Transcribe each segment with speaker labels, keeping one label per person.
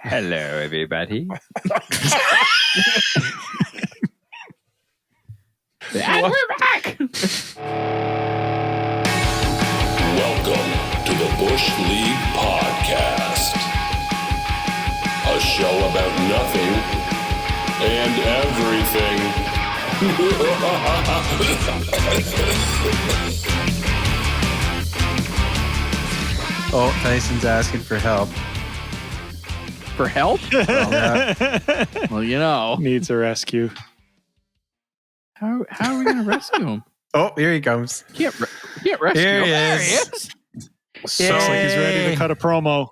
Speaker 1: Hello, everybody. And we're back.
Speaker 2: Welcome to the Bush League Podcast, a show about nothing and everything.
Speaker 3: Oh, Tyson's asking for help.
Speaker 1: For help? Well, you know.
Speaker 4: Needs a rescue.
Speaker 1: How are we going to rescue him?
Speaker 3: Oh, here he comes.
Speaker 1: Can't rescue him.
Speaker 3: There he is.
Speaker 4: Looks like he's ready to cut a promo.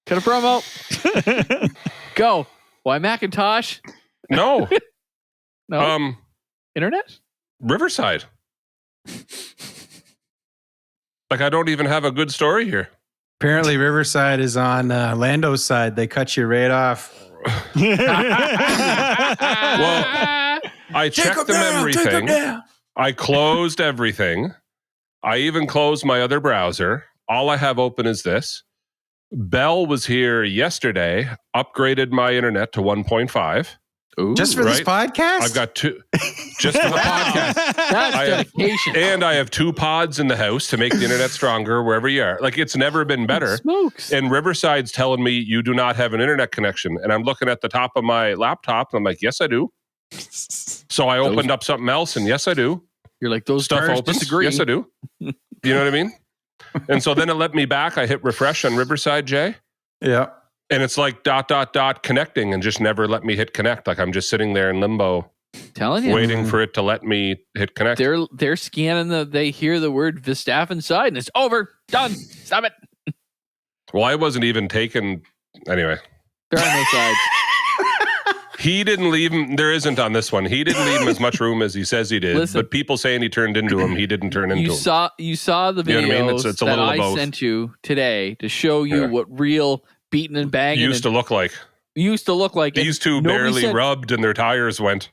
Speaker 1: Cut a promo. Go. Why Macintosh?
Speaker 5: No.
Speaker 1: No. Internet?
Speaker 5: Riverside. Like, I don't even have a good story here.
Speaker 3: Apparently, Riverside is on Lando's side. They cut you right off.
Speaker 5: Well, I checked the memory thing. I closed everything. I even closed my other browser. All I have open is this. Bell was here yesterday, upgraded my internet to 1.5.
Speaker 1: Ooh,
Speaker 3: just for this podcast?
Speaker 5: I've got two. Just for the podcast.
Speaker 1: That's dedication.
Speaker 5: And I have 2 pods in the house to make the internet stronger wherever you are. Like, it's never been better.
Speaker 1: Smokes.
Speaker 5: And Riverside's telling me you do not have an internet connection. And I'm looking at the top of my laptop and I'm like, yes, I do. So I opened up something else and yes, I do.
Speaker 1: You're like, those
Speaker 5: Stuff opens.
Speaker 1: disagree.
Speaker 5: Yes, I do. You know what I mean? And so then it let me back. I hit refresh on Riverside, Jay.
Speaker 3: Yeah.
Speaker 5: And it's like ... connecting and just never let me hit connect. Like, I'm just sitting there in limbo,
Speaker 1: Telling you.
Speaker 5: waiting for it to let me hit connect.
Speaker 1: They're scanning they hear the word Vistafen side and it's over. Done. Stop it.
Speaker 5: Well, I wasn't even taking... Anyway.
Speaker 1: There are no sides.
Speaker 5: He didn't leave him. There isn't on this one. He didn't leave him as much room as he says he did.
Speaker 1: Listen,
Speaker 5: but people saying he turned into him, he didn't turn into him.
Speaker 1: You saw the videos
Speaker 5: You know what I mean? It's a
Speaker 1: that
Speaker 5: little
Speaker 1: I
Speaker 5: of both.
Speaker 1: sent you today to show you what real beating and banging
Speaker 5: Used to look like. These two barely rubbed and their tires went.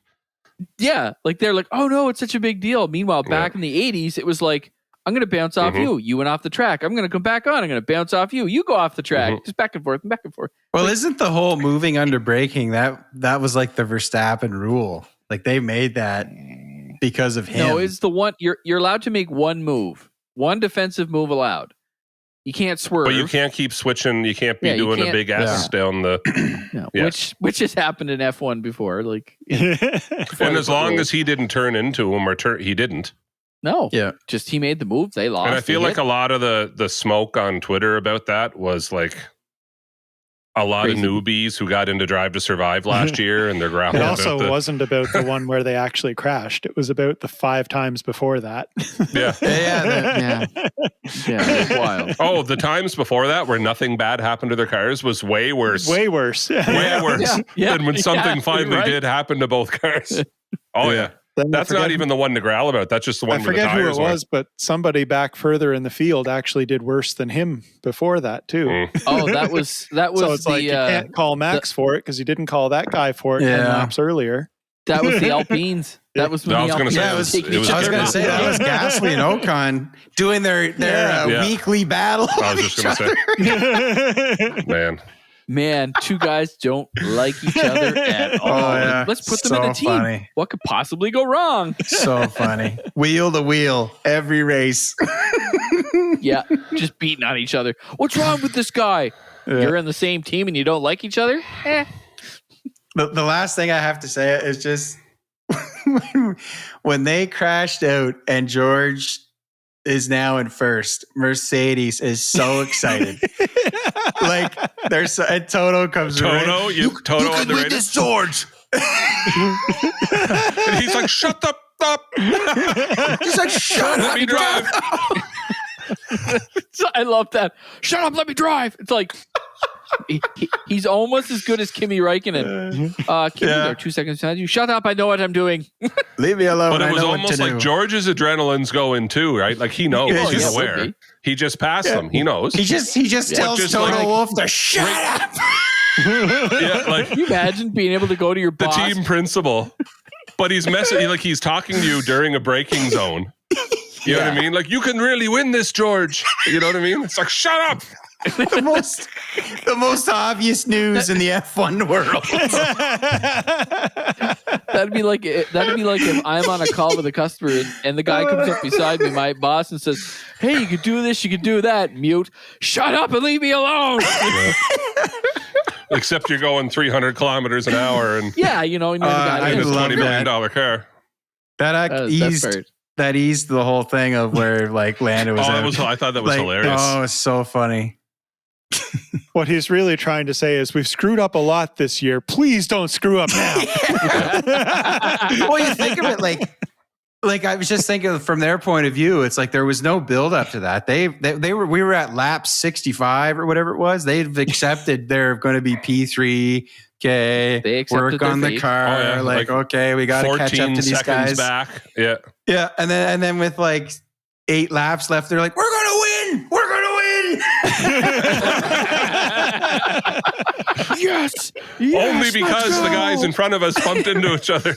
Speaker 1: Yeah, like they're like, oh no, it's such a big deal. Meanwhile, back in the 80s, it was like, I'm going to bounce off you. You went off the track. I'm going to come back on. I'm going to bounce off you. You go off the track. Just back and forth and back and forth.
Speaker 3: Well, isn't the whole moving under braking, that was like the Verstappen rule? Like, they made that because of him.
Speaker 1: No, it's the one, you're allowed to make one move. One defensive move allowed. You can't swerve.
Speaker 5: But you can't keep switching. You can't be doing a big S down the...
Speaker 1: Which has happened in F1 before. Like,
Speaker 5: and as long as he didn't turn into him he didn't.
Speaker 1: No. Yeah. Just he made the move. They lost.
Speaker 5: And I feel like a lot of the smoke on Twitter about that was like a lot of newbies who got into Drive to Survive last year and they're grappling.
Speaker 4: It also wasn't about the one where they actually crashed. It was about the 5 times before that.
Speaker 5: Yeah.
Speaker 1: Yeah. Wild.
Speaker 5: Oh, the times before that where nothing bad happened to their cars was way worse.
Speaker 4: Way worse.
Speaker 5: Way worse than when something finally did happen to both cars. Oh, yeah. That's not even the one to growl about. That's just the one where the tires
Speaker 4: I forget who it was, but somebody back further in the field actually did worse than him before that too.
Speaker 1: Oh, that was.
Speaker 4: So it's like you can't call Max for it because you didn't call that guy for it 10 laps earlier.
Speaker 1: That was the Alpines. That was when
Speaker 5: I was going to say. I was going
Speaker 3: to say that was Gasly and Ocon doing their weekly battle.
Speaker 5: I was just going to say,
Speaker 1: Man, 2 guys don't like each other at all. Oh, yeah. Let's put them in a team.
Speaker 3: Funny.
Speaker 1: What could possibly go wrong?
Speaker 3: So funny. Wheel to wheel, every race.
Speaker 1: Yeah, just beating on each other. What's wrong with this guy? Yeah. You're in the same team and you don't like each other?
Speaker 3: The last thing I have to say is just when they crashed out and George is now in first, Mercedes is so excited. Like, there's and Toto comes
Speaker 5: Toto, you on the radio.
Speaker 3: This George.
Speaker 5: And he's like, shut up.
Speaker 3: He's like, shut up.
Speaker 5: Let me drive.
Speaker 1: I love that. Shut up, let me drive. It's like he's almost as good as Kimi Räikkönen. Kimi, there 2 seconds behind you. Shut up, I know what I'm doing.
Speaker 3: Leave me alone.
Speaker 5: But it was almost like George's adrenaline's going too, right? Like, he knows. He's aware. He just passed them. He knows.
Speaker 3: He just tells Toto Wolff to shut up.
Speaker 5: Like,
Speaker 1: can you imagine being able to go to your boss?
Speaker 5: The team principal. But he's he's talking to you during a braking zone. You know what I mean? Like, you can really win this, George. You know what I mean? It's like, shut up.
Speaker 3: the most obvious news in the F1 world.
Speaker 1: That'd be like if I'm on a call with a customer and the guy comes up beside me, my boss, and says, "Hey, you could do this, you could do that." Mute. Shut up and leave me alone.
Speaker 5: Yeah. Except you're going 300 kilometers an hour, and
Speaker 1: the guy
Speaker 5: in a $20 million car.
Speaker 3: That eased the whole thing of where like Lando was.
Speaker 5: I thought that was hilarious.
Speaker 3: Oh, it's so funny.
Speaker 4: What he's really trying to say is, we've screwed up a lot this year. Please don't screw up now.
Speaker 3: Well, you think of it like I was just thinking from their point of view, it's like there was no build up to that. We were at lap 65 or whatever it was. They've accepted they're going to be P3. Okay,
Speaker 1: they
Speaker 3: work on the car. Okay, we got to catch up to these guys.
Speaker 5: Back. Yeah,
Speaker 3: yeah, and then with like 8 laps left, they're like, "We're going to win! We're going to win!"
Speaker 1: Yes,
Speaker 5: only because the guys in front of us bumped into each other.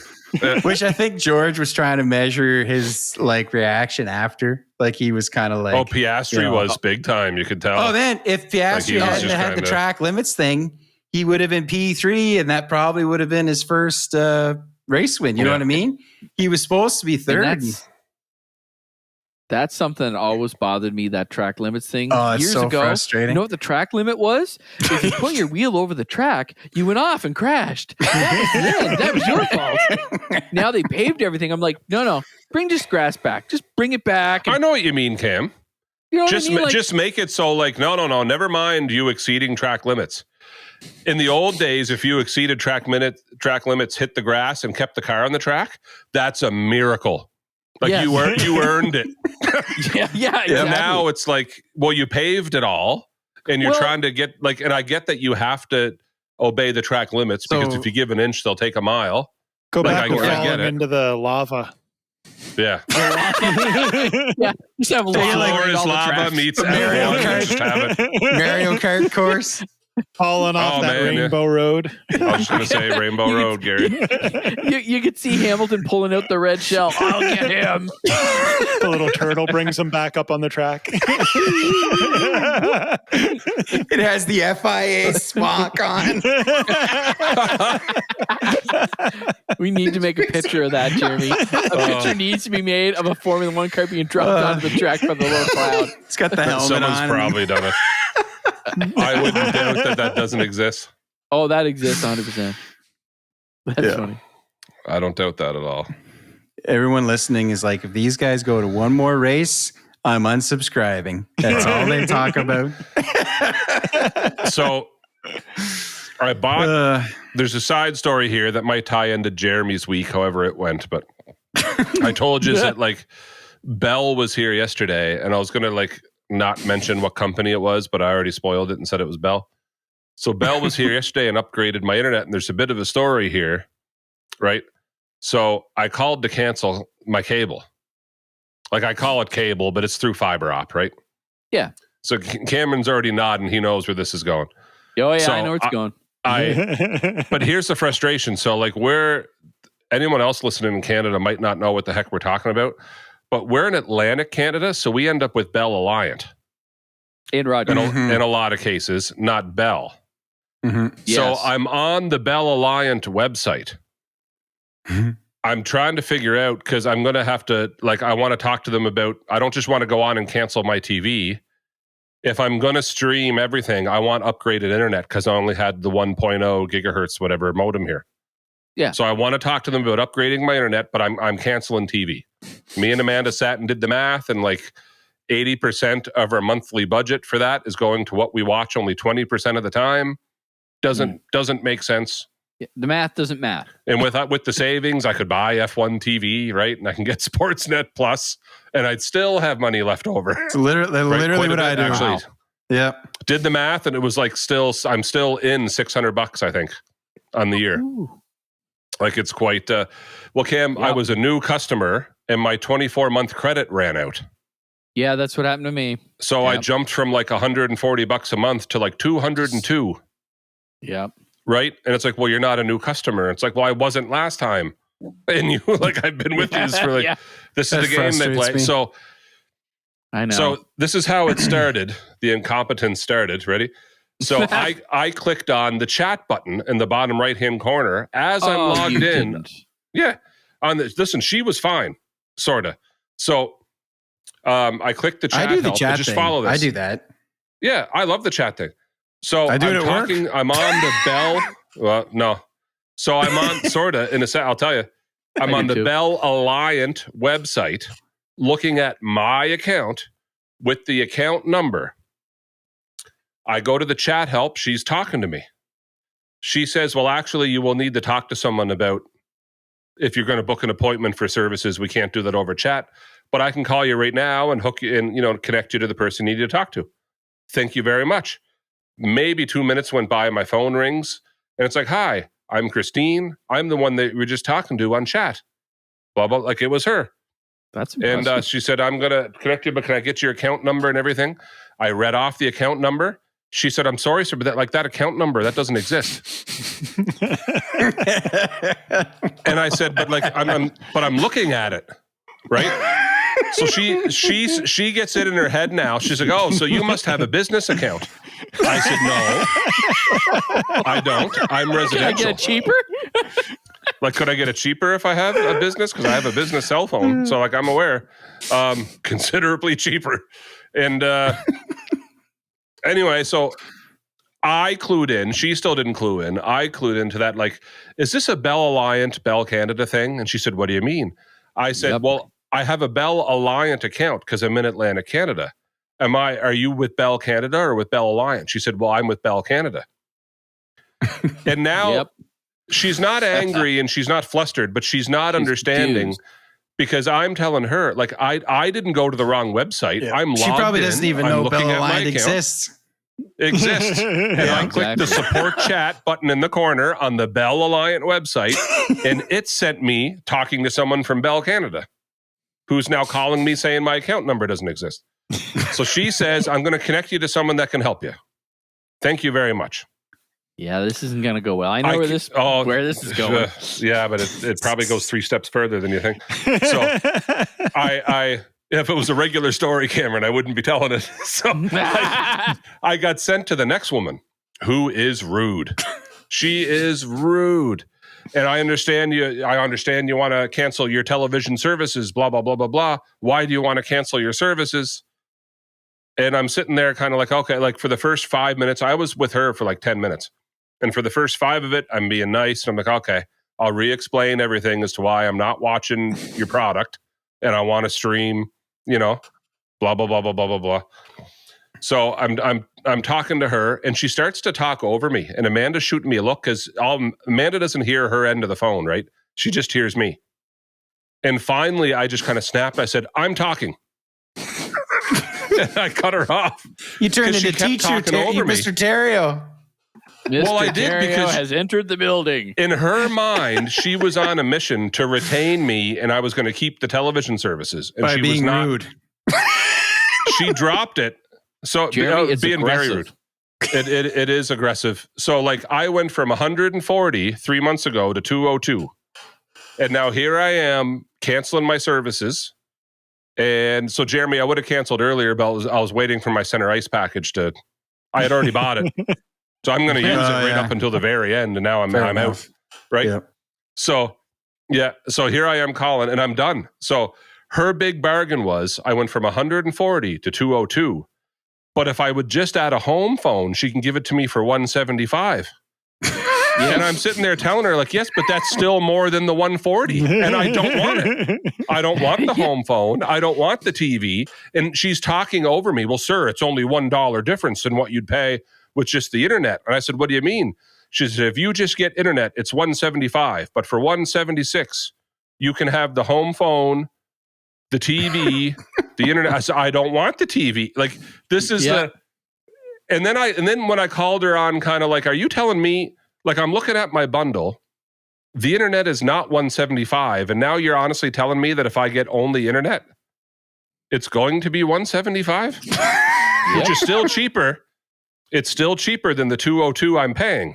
Speaker 3: Which I think George was trying to measure his like reaction after. Like he was kind of like,
Speaker 5: Piastri was big time. You could tell.
Speaker 3: Oh, then if Piastri hadn't had the track limits thing, he would have been P3, and that probably would have been his first race win. You know what I mean? He was supposed to be third.
Speaker 1: That's something that always bothered me, that track limits thing.
Speaker 3: Oh, it's
Speaker 1: years
Speaker 3: so
Speaker 1: ago,
Speaker 3: frustrating.
Speaker 1: You know what the track limit was? If you put your wheel over the track, you went off and crashed. That was your fault. Now they paved everything. I'm like, no, bring just grass back. Just bring it back.
Speaker 5: I know what you mean, Cam.
Speaker 1: You know
Speaker 5: just
Speaker 1: what I mean?
Speaker 5: Just make it so like, no, never mind you exceeding track limits. In the old days, if you exceeded track limits, hit the grass and kept the car on the track, that's a miracle. Like you earned it.
Speaker 1: Yeah, exactly.
Speaker 5: And now it's like, well, you paved it all, and you're trying to get like, and I get that you have to obey the track limits because if you give an inch, they'll take a mile.
Speaker 4: Go back and fall into the lava.
Speaker 5: Yeah.
Speaker 1: Yeah. Just have
Speaker 5: lava meets Mario
Speaker 3: Kart course.
Speaker 4: Falling off that Rainbow Road.
Speaker 5: I was just going to say Rainbow Road, Gary.
Speaker 1: You could see Hamilton pulling out the red shell. I'll get him.
Speaker 4: The little turtle brings him back up on the track.
Speaker 3: It has the FIA smock on.
Speaker 1: We need to make a picture of that, Jeremy. A picture needs to be made of a Formula 1 car being dropped onto the track by the little cloud.
Speaker 3: It's got the helmet
Speaker 5: Someone's
Speaker 3: on.
Speaker 5: probably done it. I wouldn't doubt that doesn't exist.
Speaker 1: Oh, that exists 100%. That's funny.
Speaker 5: I don't doubt that at all.
Speaker 3: Everyone listening is like, if these guys go to one more race, I'm unsubscribing. That's all they talk about.
Speaker 5: So I bought, there's a side story here that might tie into Jeremy's week, however it went, but I told you that like Bell was here yesterday, and I was going to like not mention what company it was, but I already spoiled it and said it was Bell. So Bell was here yesterday and upgraded my internet, and there's a bit of a story here, right? So I called to cancel my cable. Like I call it cable, but it's through fiber op, right?
Speaker 1: Yeah.
Speaker 5: So Cameron's already nodding. He knows where this is going.
Speaker 1: Oh, yeah, so I know where it's going.
Speaker 5: But here's the frustration. So like anyone else listening in Canada might not know what the heck we're talking about. But we're in Atlantic Canada, so we end up with Bell Alliant.
Speaker 1: In Roger.
Speaker 5: In a lot of cases, not Bell.
Speaker 3: Mm-hmm.
Speaker 1: Yes.
Speaker 5: So I'm on the Bell Alliant website.
Speaker 3: Mm-hmm.
Speaker 5: I'm trying to figure out, because I'm going to have to, like, I want to talk to them about, I don't just want to go on and cancel my TV. If I'm going to stream everything, I want upgraded internet, because I only had the 1.0 gigahertz, whatever, modem here.
Speaker 1: Yeah.
Speaker 5: So I want to talk to them about upgrading my internet, but I'm canceling TV. Me and Amanda sat and did the math, and like 80% of our monthly budget for that is going to what we watch only 20% of the time. Doesn't make sense.
Speaker 1: Yeah, the math doesn't math.
Speaker 5: And with the savings, I could buy F1 TV, right? And I can get Sportsnet Plus, and I'd still have money left over.
Speaker 3: It's literally what I do.
Speaker 5: Actually,
Speaker 3: yeah.
Speaker 5: Did the math, and it was like I'm still in $600, I think, on the year.
Speaker 1: Ooh.
Speaker 5: Like it's quite, well, Cam, I was a new customer and my 24-month credit ran out.
Speaker 1: Yeah, that's what happened to me.
Speaker 5: So I jumped from like $140 a month to like $202.
Speaker 1: Yeah.
Speaker 5: Right? And it's like, well, you're not a new customer. It's like, well, I wasn't last time. And you, like, I've been with you for like, this is the game they play.
Speaker 3: Me.
Speaker 5: So
Speaker 1: I know.
Speaker 5: So this is how it started. The incompetence started. Ready? So I clicked on the chat button in the bottom right-hand corner as I'm logged in.
Speaker 1: Didn't.
Speaker 5: Yeah. Listen, she was fine, sort of. So I clicked the chat
Speaker 3: I do the
Speaker 5: help.
Speaker 3: chat
Speaker 5: Just
Speaker 3: thing.
Speaker 5: follow this.
Speaker 3: I do that.
Speaker 5: Yeah, I love the chat thing. So
Speaker 3: I do
Speaker 5: I'm
Speaker 3: it at work.
Speaker 5: talking. I'm on the Bell. Well, no. So I'm on sort of in a set. I'll tell you. I'm on the
Speaker 1: too.
Speaker 5: Bell Alliant website, looking at my account with the account number. I go to the chat help. She's talking to me. She says, "Well, actually, you will need to talk to someone about if you're going to book an appointment for services. We can't do that over chat, but I can call you right now and hook you in, connect you to the person you need to talk to. Thank you very much." Maybe 2 minutes went by, my phone rings, and it's like, "Hi, I'm Christine. I'm the one that we were just talking to on chat." Blah, blah, like it was her.
Speaker 1: That's impressive.
Speaker 5: And she said, "I'm going to connect you, but can I get your account number and everything?" I read off the account number. She said, "I'm sorry, sir, but that account number, that doesn't exist." And I said, "But I'm looking at it, right?" So she gets it in her head now. She's like, "Oh, so you must have a business account." I said, "No, I don't. I'm residential."
Speaker 1: Can I get it cheaper?
Speaker 5: Like, could I get it cheaper if I have a business? Because I have a business cell phone. So, like, I'm aware. Considerably cheaper. And anyway, so I clued in. She still didn't clue in. I clued into that, like, is this a Bell Alliant, Bell Canada thing? And she said, "What do you mean?" I said, "Well, I have a Bell Alliant account because I'm in Atlantic, Canada. Are you with Bell Canada or with Bell Alliant?" She said, "Well, I'm with Bell Canada." And now she's not angry and she's not flustered, but she's not understanding
Speaker 1: confused.
Speaker 5: because I'm telling her, like, I didn't go to the wrong website.
Speaker 3: Yeah.
Speaker 5: I'm logged in.
Speaker 3: She probably doesn't even
Speaker 5: I'm
Speaker 3: know
Speaker 5: looking
Speaker 3: Bell
Speaker 5: at my
Speaker 3: Alliant
Speaker 5: account.
Speaker 3: exists.
Speaker 5: Exists. And I clicked the support chat button in the corner on the Bell Alliant website, and it sent me talking to someone from Bell Canada who's now calling me saying my account number doesn't exist. So she says, "I'm going to connect you to someone that can help you. Thank you very much."
Speaker 1: Yeah, this isn't going to go well. I know where this is going.
Speaker 5: Yeah, but it probably goes 3 steps further than you think. So I if it was a regular story, Cameron, I wouldn't be telling it. So I got sent to the next woman who is rude. She is rude. And I understand you want to cancel your television services, blah, blah, blah, blah, blah. Why do you want to cancel your services? And I'm sitting there kind of like, okay, like for the first 5 minutes, I was with her for like 10 minutes. And for the first 5 of it, I'm being nice. And I'm like, okay, I'll re-explain everything as to why I'm not watching your product and I want to stream, blah, blah, blah, blah, blah, blah, blah. So I'm talking to her and she starts to talk over me, and Amanda's shooting me a look because Amanda doesn't hear her end of the phone, right? She just hears me. And finally, I just kind of snapped. I said, "I'm talking." And I cut her off.
Speaker 3: You turned into teacher,
Speaker 5: over me.
Speaker 3: Mr. Theriault.
Speaker 1: Mr.
Speaker 5: I did
Speaker 1: Theriault
Speaker 5: because
Speaker 1: has entered the building.
Speaker 5: In her mind, she was on a mission to retain me, and I was going to keep the television services. And
Speaker 3: By
Speaker 5: she
Speaker 3: being
Speaker 5: was not
Speaker 3: rude.
Speaker 5: She dropped it. So
Speaker 1: Jeremy, it's
Speaker 5: being very
Speaker 1: aggressive.
Speaker 5: rude. It is aggressive. So like I went from 140 3 months ago to 202. And now here I am canceling my services. And so Jeremy, I would have canceled earlier, but I was waiting for my center ice package I had already bought it. So I'm going to use it right up until the very end. And now I'm out. Right.
Speaker 3: Yeah.
Speaker 5: So here I am calling and I'm done. So her big bargain was I went from 140 to 202. But if I would just add a home phone, she can give it to me for 175. And I'm sitting there telling her, like, yes, but that's still more than the 140. And I don't want it. I don't want the home phone. I don't want the TV. And she's talking over me. "Well, sir, it's only $1 difference in what you'd pay with just the internet." And I said, "What do you mean?" She said, "If you just get internet, it's 175. But for 176, you can have the home phone, the TV, the internet." I said, "I don't want the TV. Like, this is And then when I called her on kind of like, "Are you telling me," like, I'm looking at my bundle, the internet is not 175. And now you're honestly telling me that if I get only internet, it's going to be 175, which is still cheaper. It's still cheaper than the 202 I'm paying.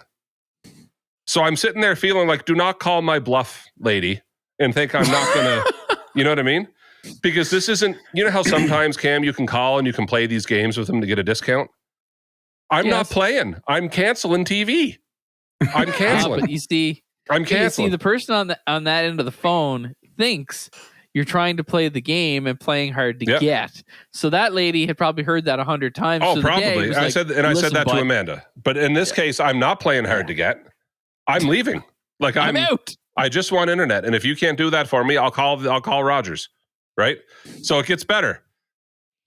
Speaker 5: So I'm sitting there feeling like, do not call my bluff, lady, and think I'm not going to, you know what I mean? Because this isn't, you know how sometimes, Cam, you can call and you can play these games with them to get a discount? I'm not playing. I'm canceling TV. I'm canceling.
Speaker 1: But you see,
Speaker 5: I'm canceling.
Speaker 1: the person on that end of the phone thinks you're trying to play the game and playing hard to get. So that lady had probably heard that 100 times.
Speaker 5: Oh,
Speaker 1: so
Speaker 5: probably. I said that to Amanda. But in this case, I'm not playing hard to get. I'm leaving. Like I'm
Speaker 1: out.
Speaker 5: I just want internet, and if you can't do that for me, I'll call Rogers. Right? So it gets better.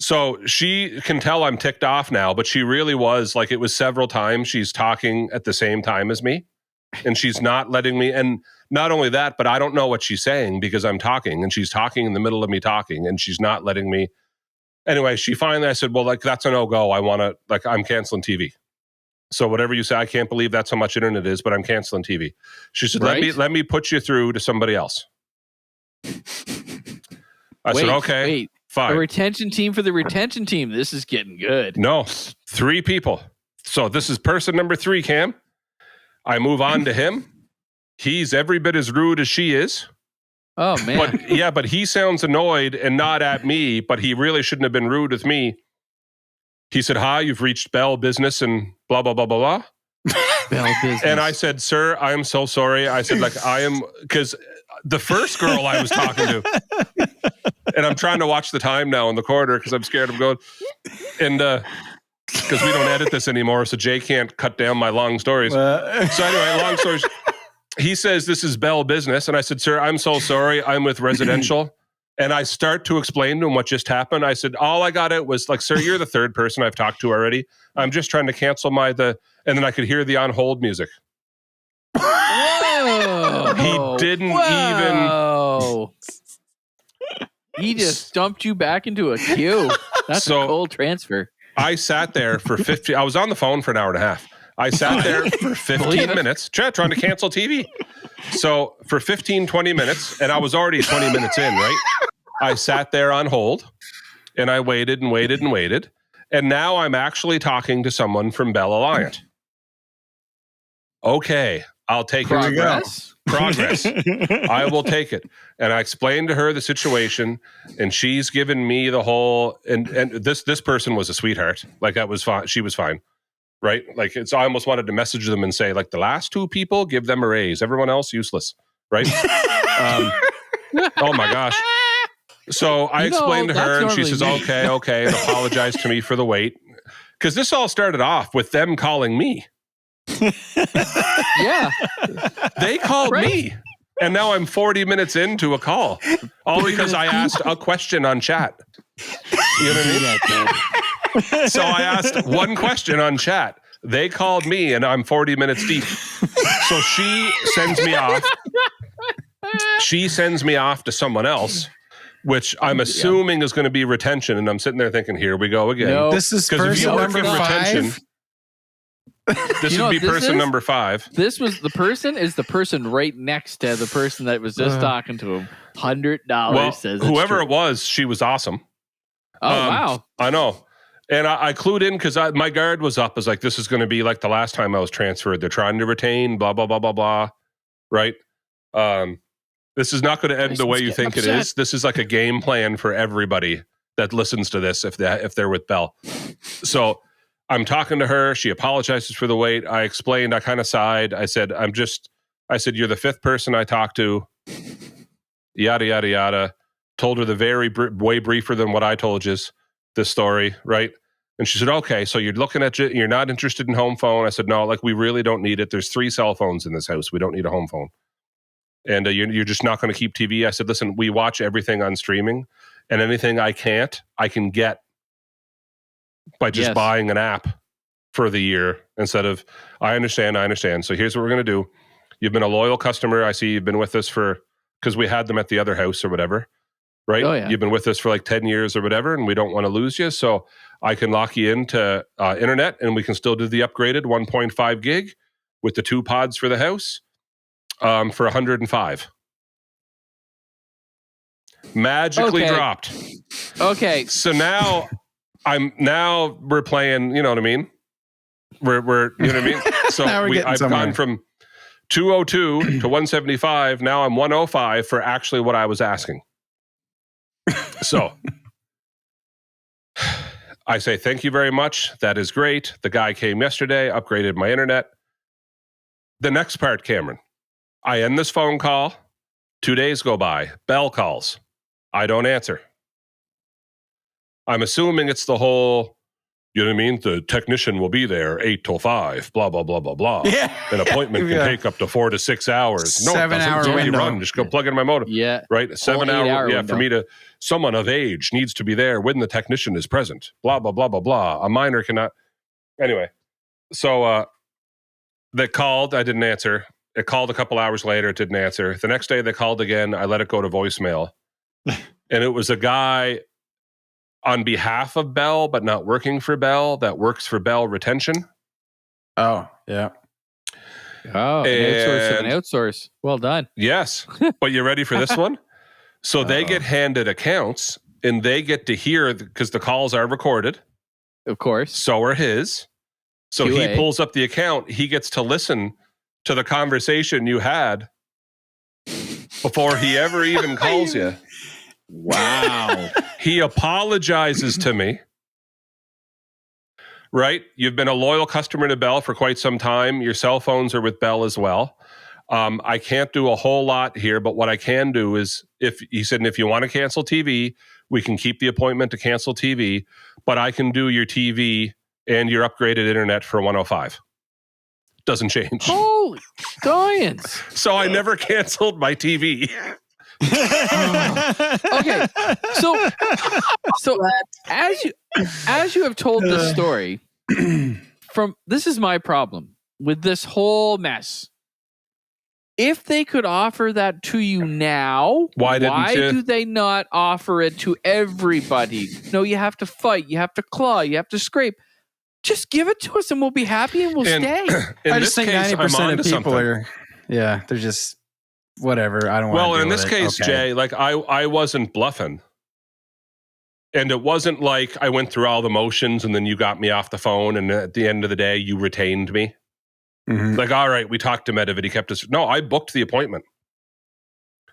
Speaker 5: So she can tell I'm ticked off now, but she really was like, it was several times she's talking at the same time as me, and she's not letting me. And not only that, but I don't know what she's saying because I'm talking, and she's talking in the middle of me talking, and she's not letting me. Anyway, I said, well, like, that's a no-go. I'm canceling TV. So whatever you say, I can't believe that's how much internet is, but I'm canceling TV. She said, let me put you through to somebody else. I said, okay, fine.
Speaker 1: A retention team for the retention team. This is getting good.
Speaker 5: No, 3 people. So this is person number 3, Cam. I move on to him. He's every bit as rude as she is.
Speaker 1: Oh, man.
Speaker 5: But he sounds annoyed and not at me, but he really shouldn't have been rude with me. He said, hi, you've reached Bell Business and blah, blah, blah, blah, blah.
Speaker 1: Bell Business.
Speaker 5: And I said, sir, I'm so sorry. I said, because the first girl I was talking to, and I'm trying to watch the time now in the corner because I'm scared of going, and because we don't edit this anymore, so Jay can't cut down my long stories. So anyway, long stories. He says, this is Bell Business. And I said, sir, I'm so sorry. I'm with residential. And I start to explain to him what just happened. I said, all I got it was like, sir, you're the 3rd person I've talked to already. I'm just trying to cancel and then I could hear the on hold music.
Speaker 1: Whoa.
Speaker 5: He didn't even.
Speaker 1: He just dumped you back into a queue. That's a cold transfer.
Speaker 5: I sat there for 50. I was on the phone for an hour and a half. I sat there for 15 minutes trying to cancel TV. So for 15, 20 minutes, and I was already 20 minutes in, right? I sat there on hold, and I waited and waited and waited. And now I'm actually talking to someone from Bell Alliant. Okay, I'll take
Speaker 1: Progress.
Speaker 5: Progress. I will take it. And I explained to her the situation, and she's given me the whole. And this person was a sweetheart. Like, that was fine. She was fine, right? Like, I almost wanted to message them and say, like, the last 2 people, give them a raise. Everyone else, useless, right? Oh my gosh. So I explained to her, and she says, okay, and apologized to me for the wait. Because this all started off with them calling me.
Speaker 1: Yeah.
Speaker 5: They called me. And now I'm 40 minutes into a call. All because I asked a question on chat. You know what I mean? So I asked one question on chat. They called me, and I'm 40 minutes deep. So she sends me off. She sends me off to someone else, which I'm assuming is going to be retention. And I'm sitting there thinking, here we go again.
Speaker 3: No, this is person number 5.
Speaker 5: This would be person number 5.
Speaker 1: This was the person right next to the person that was just talking to him. $100
Speaker 5: well,
Speaker 1: says
Speaker 5: whoever it was, she was awesome.
Speaker 1: Oh, wow.
Speaker 5: I know. And I clued in because my guard was up. I was like, this is going to be like the last time I was transferred. They're trying to retain, blah, blah, blah, blah, blah. Right? This is not going to end the way you think it is. This is like a game plan for everybody that listens to this if they're with Bell. So I'm talking to her. She apologizes for the wait. I explained. I kind of sighed. I said, you're the 5th person I talked to. Yada, yada, yada. Told her the way briefer than what I told you, this story, right? And she said, okay, so you're looking at it, you're not interested in home phone. I said, no, like, we really don't need it. There's 3 cell phones in this house. We don't need a home phone. And you're just not going to keep TV. I said, listen, we watch everything on streaming, and anything I can get by just buying an app for the year instead of, I understand. So here's what we're going to do. You've been a loyal customer. I see you've been with us because we had them at the other house or whatever, right?
Speaker 1: Oh, yeah.
Speaker 5: You've been with us for like 10 years or whatever, and we don't want to lose you. So I can lock you into internet, and we can still do the upgraded 1.5 gig with the 2 pods for the house for $105. Magically dropped.
Speaker 1: Okay.
Speaker 5: So now we're playing, you know what I mean? We're you know what I mean? So I've gone from 202 to 175. Now I'm 105 for actually what I was asking. So I say, thank you very much. That is great. The guy came yesterday, upgraded my internet. The next part, Cameron, I end this phone call. 2 days go by. Bell calls. I don't answer. I'm assuming it's the whole, you know what I mean? The technician will be there 8 till 5, blah, blah, blah, blah, blah.
Speaker 3: Yeah.
Speaker 5: An appointment can take up to 4 to 6 hours. No,
Speaker 3: 7
Speaker 5: it doesn't.
Speaker 3: hour
Speaker 5: It's only
Speaker 3: window.
Speaker 5: run. Just go plug in my modem.
Speaker 1: Yeah.
Speaker 5: Right? 7
Speaker 1: 8
Speaker 5: hour.
Speaker 1: hour
Speaker 5: Yeah,
Speaker 1: window.
Speaker 5: for me to, someone of age needs to be there when the technician is present. Blah, blah, blah, blah, blah. A minor cannot. Anyway, so they called. I didn't answer. It called a couple hours later. It didn't answer. The next day they called again. I let it go to voicemail. And it was a guy on behalf of Bell, but not working for Bell, that works for Bell Retention.
Speaker 3: Oh, yeah.
Speaker 1: Oh, an outsource. Well done.
Speaker 5: Yes. But you ready for this one? So they get handed accounts and they get to hear, because the calls are recorded.
Speaker 1: Of course.
Speaker 5: So are his. So
Speaker 1: QA.
Speaker 5: he pulls up the account. He gets to listen to the conversation you had before he ever even calls you.
Speaker 1: Wow.
Speaker 5: He apologizes to me. Right? You've been a loyal customer to Bell for quite some time. Your cell phones are with Bell as well. I can't do a whole lot here, but what I can do is, if you want to cancel TV, we can keep the appointment to cancel TV, but I can do your TV and your upgraded internet for $105. Doesn't change.
Speaker 1: Holy science.
Speaker 5: So I never canceled my TV.
Speaker 1: Okay. So as you have told this story, this is my problem with this whole mess. If they could offer that to you now, why do they not offer it to everybody? No, you have to fight, you have to claw, you have to scrape. Just give it to us and we'll be happy and we'll stay.
Speaker 3: I just think 90% of people are, they're just whatever. I don't want to.
Speaker 5: Well, in this case, Jay, like I wasn't bluffing. And it wasn't like I went through all the motions and then you got me off the phone and at the end of the day, you retained me. Mm-hmm. Like, all right, we talked to Medivit. He kept us. No, I booked the appointment.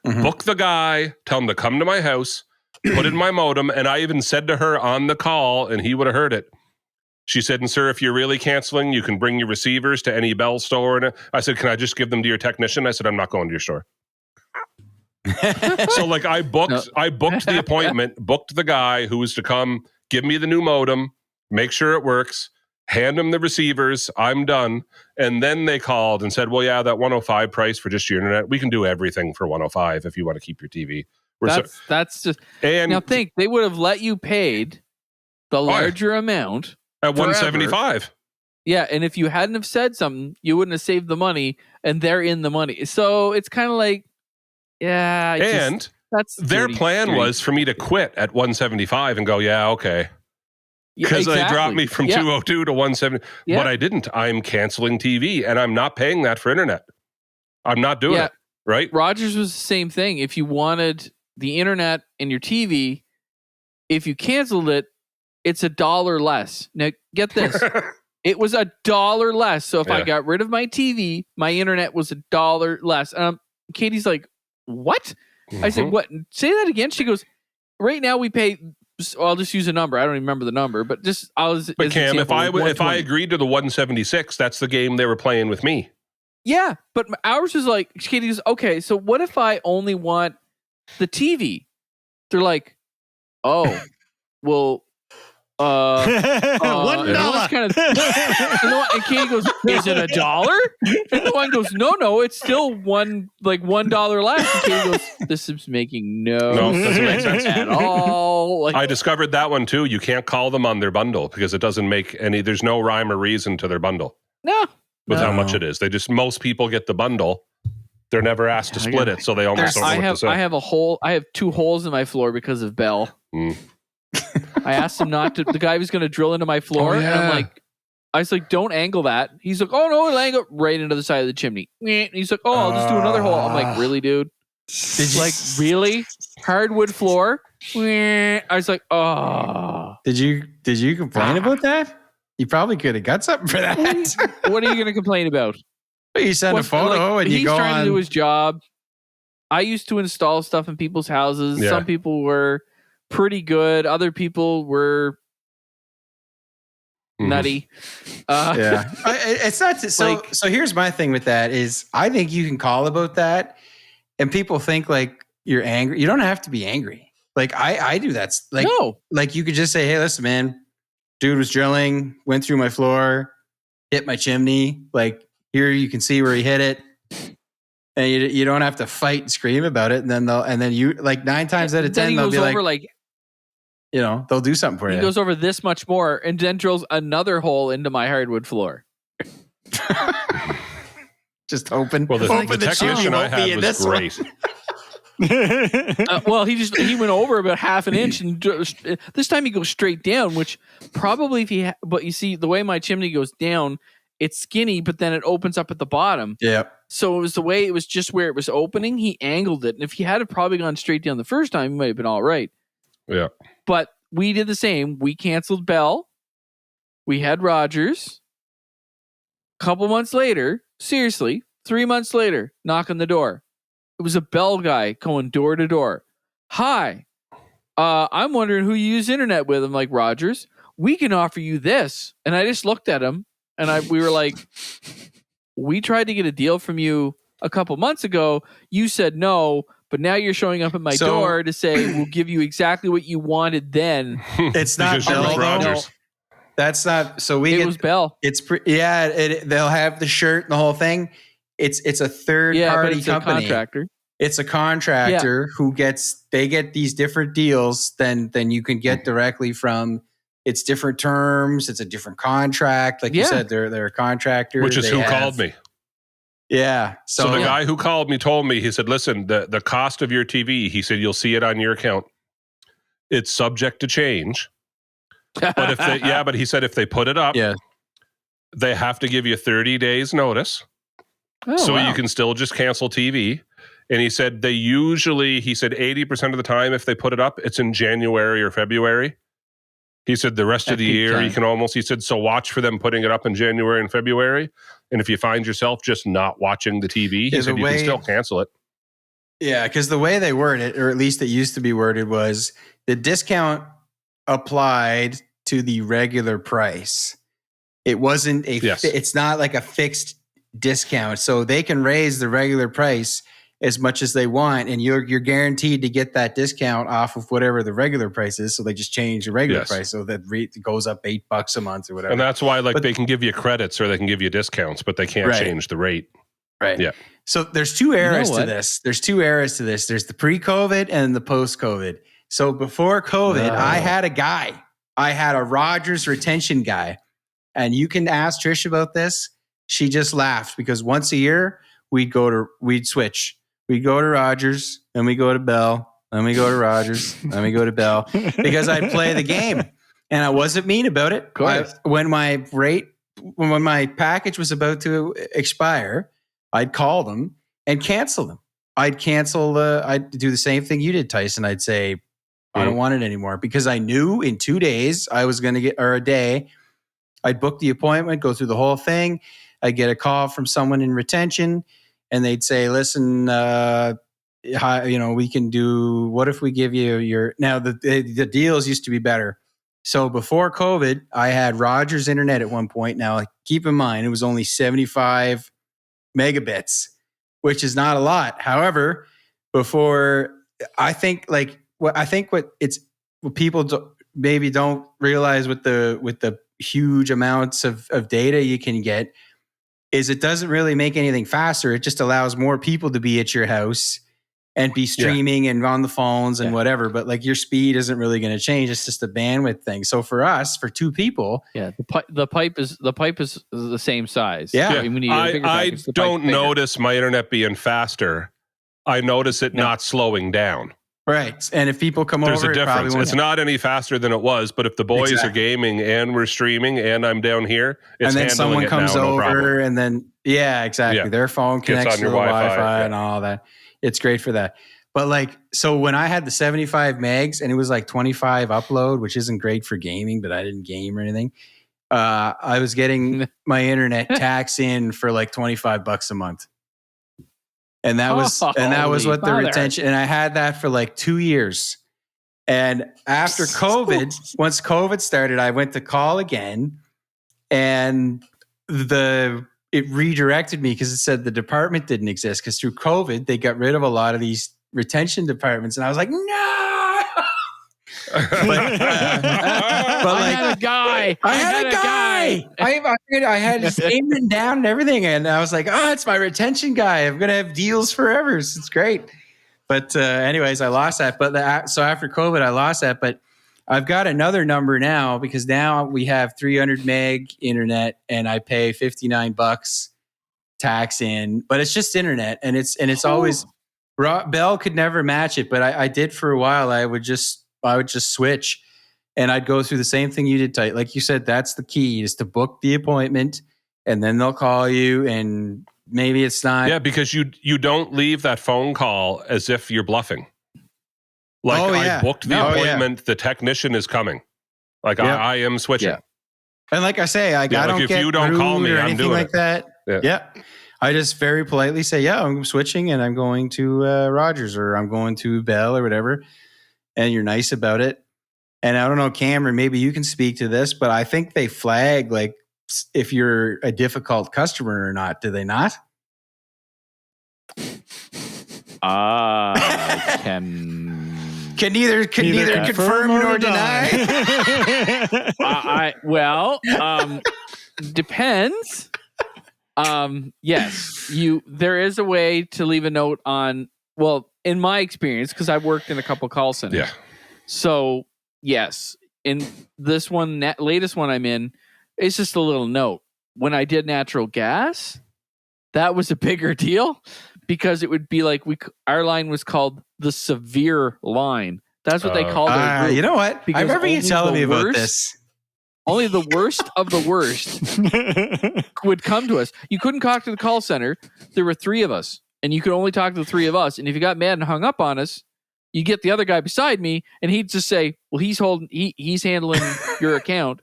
Speaker 5: Mm-hmm. Book the guy, tell him to come to my house, put in my modem. And I even said to her on the call, and he would have heard it. She said, and sir, if you're really canceling, you can bring your receivers to any Bell store. And I said, can I just give them to your technician? I said, I'm not going to your store. So like I booked the appointment, booked the guy who was to come, give me the new modem, make sure it works, hand him the receivers, I'm done. And then they called and said, well, yeah, that 105 price for just your internet, we can do everything for 105 if you want to keep your TV.
Speaker 1: That's just, and now think, they would have let you paid the larger amount
Speaker 5: at 175.
Speaker 1: Yeah, and if you hadn't have said something, you wouldn't have saved the money, and they're in the money. So it's kind of like, yeah. That's
Speaker 5: their plan was for me to quit at 175 and go, yeah, okay. Because they dropped me from 202 to 170. Yeah. But I didn't. I'm canceling TV, and I'm not paying that for internet. I'm not doing it, right?
Speaker 1: Rogers was the same thing. If you wanted the internet and your TV, if you canceled it, it's $1 less. Now, get this. It was $1 less. So if I got rid of my TV, my internet was $1 less. Katie's like, what? Mm-hmm. I said, what? Say that again. She goes, right now we pay, I'll just use a number. I don't even remember the number, but just
Speaker 5: But Cam, if I agreed to the 176, that's the game they were playing with me.
Speaker 1: Yeah, but ours was like, Katie goes, okay, so what if I only want the TV? They're like, oh, well,
Speaker 4: $1.
Speaker 1: Kind of, and Katie goes, is it $1? And the one goes, no, it's still $1 less. And Katie goes, this is making doesn't make sense at all. Like,
Speaker 5: I discovered that one too. You can't call them on their bundle because it doesn't make any. There's no rhyme or reason to their bundle. With how much it is. Most people get the bundle. They're never asked to split it, so they almost don't know what to say.
Speaker 1: I have 2 holes in my floor because of Bell. I asked him not to. The guy was going to drill into my floor, and I was like, "Don't angle that." He's like, "Oh no, it'll angle right into the side of the chimney." And he's like, "Oh, I'll just do another hole." I'm like, "Really, dude? Really? Hardwood floor?" I was like, "Oh."
Speaker 3: Did you complain about that? You probably could have got something for that.
Speaker 1: What are you going to complain about?
Speaker 3: You send a photo and you go on. He's
Speaker 1: trying to do his job. I used to install stuff in people's houses.
Speaker 5: Yeah.
Speaker 1: Some people were pretty good. Other people were nutty.
Speaker 3: Yeah, it's not so. So here's my thing with that is I think you can call about that, and people think like you're angry. You don't have to be angry. Like I do that. Like
Speaker 1: No.
Speaker 3: like you could just say, hey, listen, man, dude was drilling, went through my floor, hit my chimney. Like here, you can see where he hit it. And you don't have to fight and scream about it, and then you like 9 times out of 10 they'll be like, you know, they'll do something for you.
Speaker 1: He goes over this much more and then drills another hole into my hardwood floor.
Speaker 3: Just open.
Speaker 5: Well, the technician I had was great.
Speaker 1: Well, he went over about half an inch, and this time he goes straight down. Which probably but you see the way my chimney goes down, it's skinny, but then it opens up at the bottom.
Speaker 3: Yeah.
Speaker 1: So it was just where it was opening. He angled it, and if he had probably gone straight down the first time, he might have been all right.
Speaker 5: Yeah.
Speaker 1: But we did the same. We canceled Bell. We had Rogers. Couple months later, seriously, 3 months later, knock on the door. It was a Bell guy going door to door. Hi, I'm wondering who you use internet with. I'm like, Rogers, we can offer you this. And I just looked at him, and we were like, we tried to get a deal from you a couple months ago. You said no, but now you're showing up at my door to say we'll give you exactly what you wanted then.
Speaker 3: It's not Bell, Rogers. That's not. So it was
Speaker 1: Bell.
Speaker 3: It's they'll have the shirt and the whole thing. It's a third party company.
Speaker 1: A contractor.
Speaker 3: It's a contractor who get these different deals than you can get directly from. It's different terms. It's a different contract. Like you said, they're a contractor.
Speaker 5: Which is who called me.
Speaker 3: Yeah.
Speaker 5: So the guy who called me told me, he said, listen, the cost of your TV, he said, you'll see it on your account. It's subject to change. But but he said, if they put it up, they have to give you 30 days notice. You can still just cancel TV. And he said, he said 80% of the time, if they put it up, it's in January or February. He said the rest of the year, he said, so watch for them putting it up in January and February. And if you find yourself just not watching the TV, he said you can still cancel it.
Speaker 3: Yeah, because the way they word it, or at least it used to be worded, was the discount applied to the regular price. It wasn't it's not like a fixed discount. So they can raise the regular price as much as they want, and you're guaranteed to get that discount off of whatever the regular price is. So they just change the regular price, so that rate goes up $8 a month or whatever.
Speaker 5: And that's why, they can give you credits or they can give you discounts, but they can't change the rate.
Speaker 3: Right.
Speaker 5: Yeah.
Speaker 3: So there's two eras to this. There's the pre-COVID and the post-COVID. So before COVID, I had a guy. I had a Rogers retention guy, and you can ask Trish about this. She just laughed because once a year we'd switch. We'd go to Rogers, then we go to Bell, then we go to Rogers, then we go to Bell, because I'd play the game. And I wasn't mean about it. When my package was about to expire, I'd call them and cancel them. I'd do the same thing you did, Tyson. I'd say, I don't want it anymore, because I knew in 2 days I was going to or a day, I'd book the appointment, go through the whole thing. I'd get a call from someone in retention, and they'd say, listen, we can do, what if we give you your, now the deals used to be better. So before COVID, I had Rogers internet at one point. Now keep in mind, it was only 75 megabits, which is not a lot. However, what people maybe don't realize with the huge amounts of data you can get is it doesn't really make anything faster. It just allows more people to be at your house and be streaming and on the phones and whatever. But your speed isn't really going to change. It's just a bandwidth thing. So for us, for two people,
Speaker 1: the pipe is the same size.
Speaker 3: Yeah,
Speaker 5: I don't notice my internet being faster. I notice it not slowing down.
Speaker 3: Right. And if people come
Speaker 5: there's
Speaker 3: over,
Speaker 5: a difference. It's not any faster than it was, but if the boys are gaming and we're streaming and I'm down here, it's
Speaker 3: and then someone comes over and then exactly.
Speaker 5: Yeah.
Speaker 3: Their phone connects to the Wi-Fi and all that. It's great for that. But so when I had the 75 megs and it was 25 upload, which isn't great for gaming, but I didn't game or anything. I was getting my internet tax in for $25 a month. And that was what the retention, and I had that for 2 years. And after COVID, once COVID started, I went to call again, and it redirected me because it said the department didn't exist, because through COVID they got rid of a lot of these retention departments, and I was like, no. But
Speaker 1: I had a guy.
Speaker 3: I had his name written down and everything, and I was like, oh, it's my retention guy. I'm gonna have deals forever. So it's great. But anyways, I lost that. But so after COVID, I lost that. But I've got another number now, because now we have 300 meg internet, and I pay $59 tax in. But it's just internet, and it's always Bell could never match it. But I did for a while. I would just switch, and I'd go through the same thing you did, Tight. Like you said, that's the key, is to book the appointment, and then they'll call you, and maybe it's not.
Speaker 5: Yeah, because you don't leave that phone call as if you're bluffing. Like, I booked the appointment. The technician is coming. Like, I am switching.
Speaker 3: Yeah. And like I say, I don't
Speaker 5: if
Speaker 3: get
Speaker 5: you don't
Speaker 3: rude
Speaker 5: call me,
Speaker 3: or
Speaker 5: I'm
Speaker 3: anything
Speaker 5: doing
Speaker 3: like
Speaker 5: it.
Speaker 3: that. Yeah. I just very politely say, yeah, I'm switching, and I'm going to Rogers, or I'm going to Bell, or whatever. And you're nice about it. And I don't know, Cameron, maybe you can speak to this, but I think they flag, like, if you're a difficult customer or not. Do they not? Can neither confirm nor deny.
Speaker 1: Depends. Yes, there is a way to leave a note on. Well, in my experience, because I've worked in a couple call centers.
Speaker 5: Yeah.
Speaker 1: So yes, in this one, latest one I'm in, it's just a little note. When I did natural gas, that was a bigger deal, because it would be like our line was called the severe line. That's what they called it.
Speaker 3: You know what? I remember you telling me about this.
Speaker 1: Only the worst of the worst would come to us. You couldn't talk to the call center. There were 3 of us, and you could only talk to the 3 of us. And if you got mad and hung up on us, you get the other guy beside me, and he'd just say, well, he's handling your account.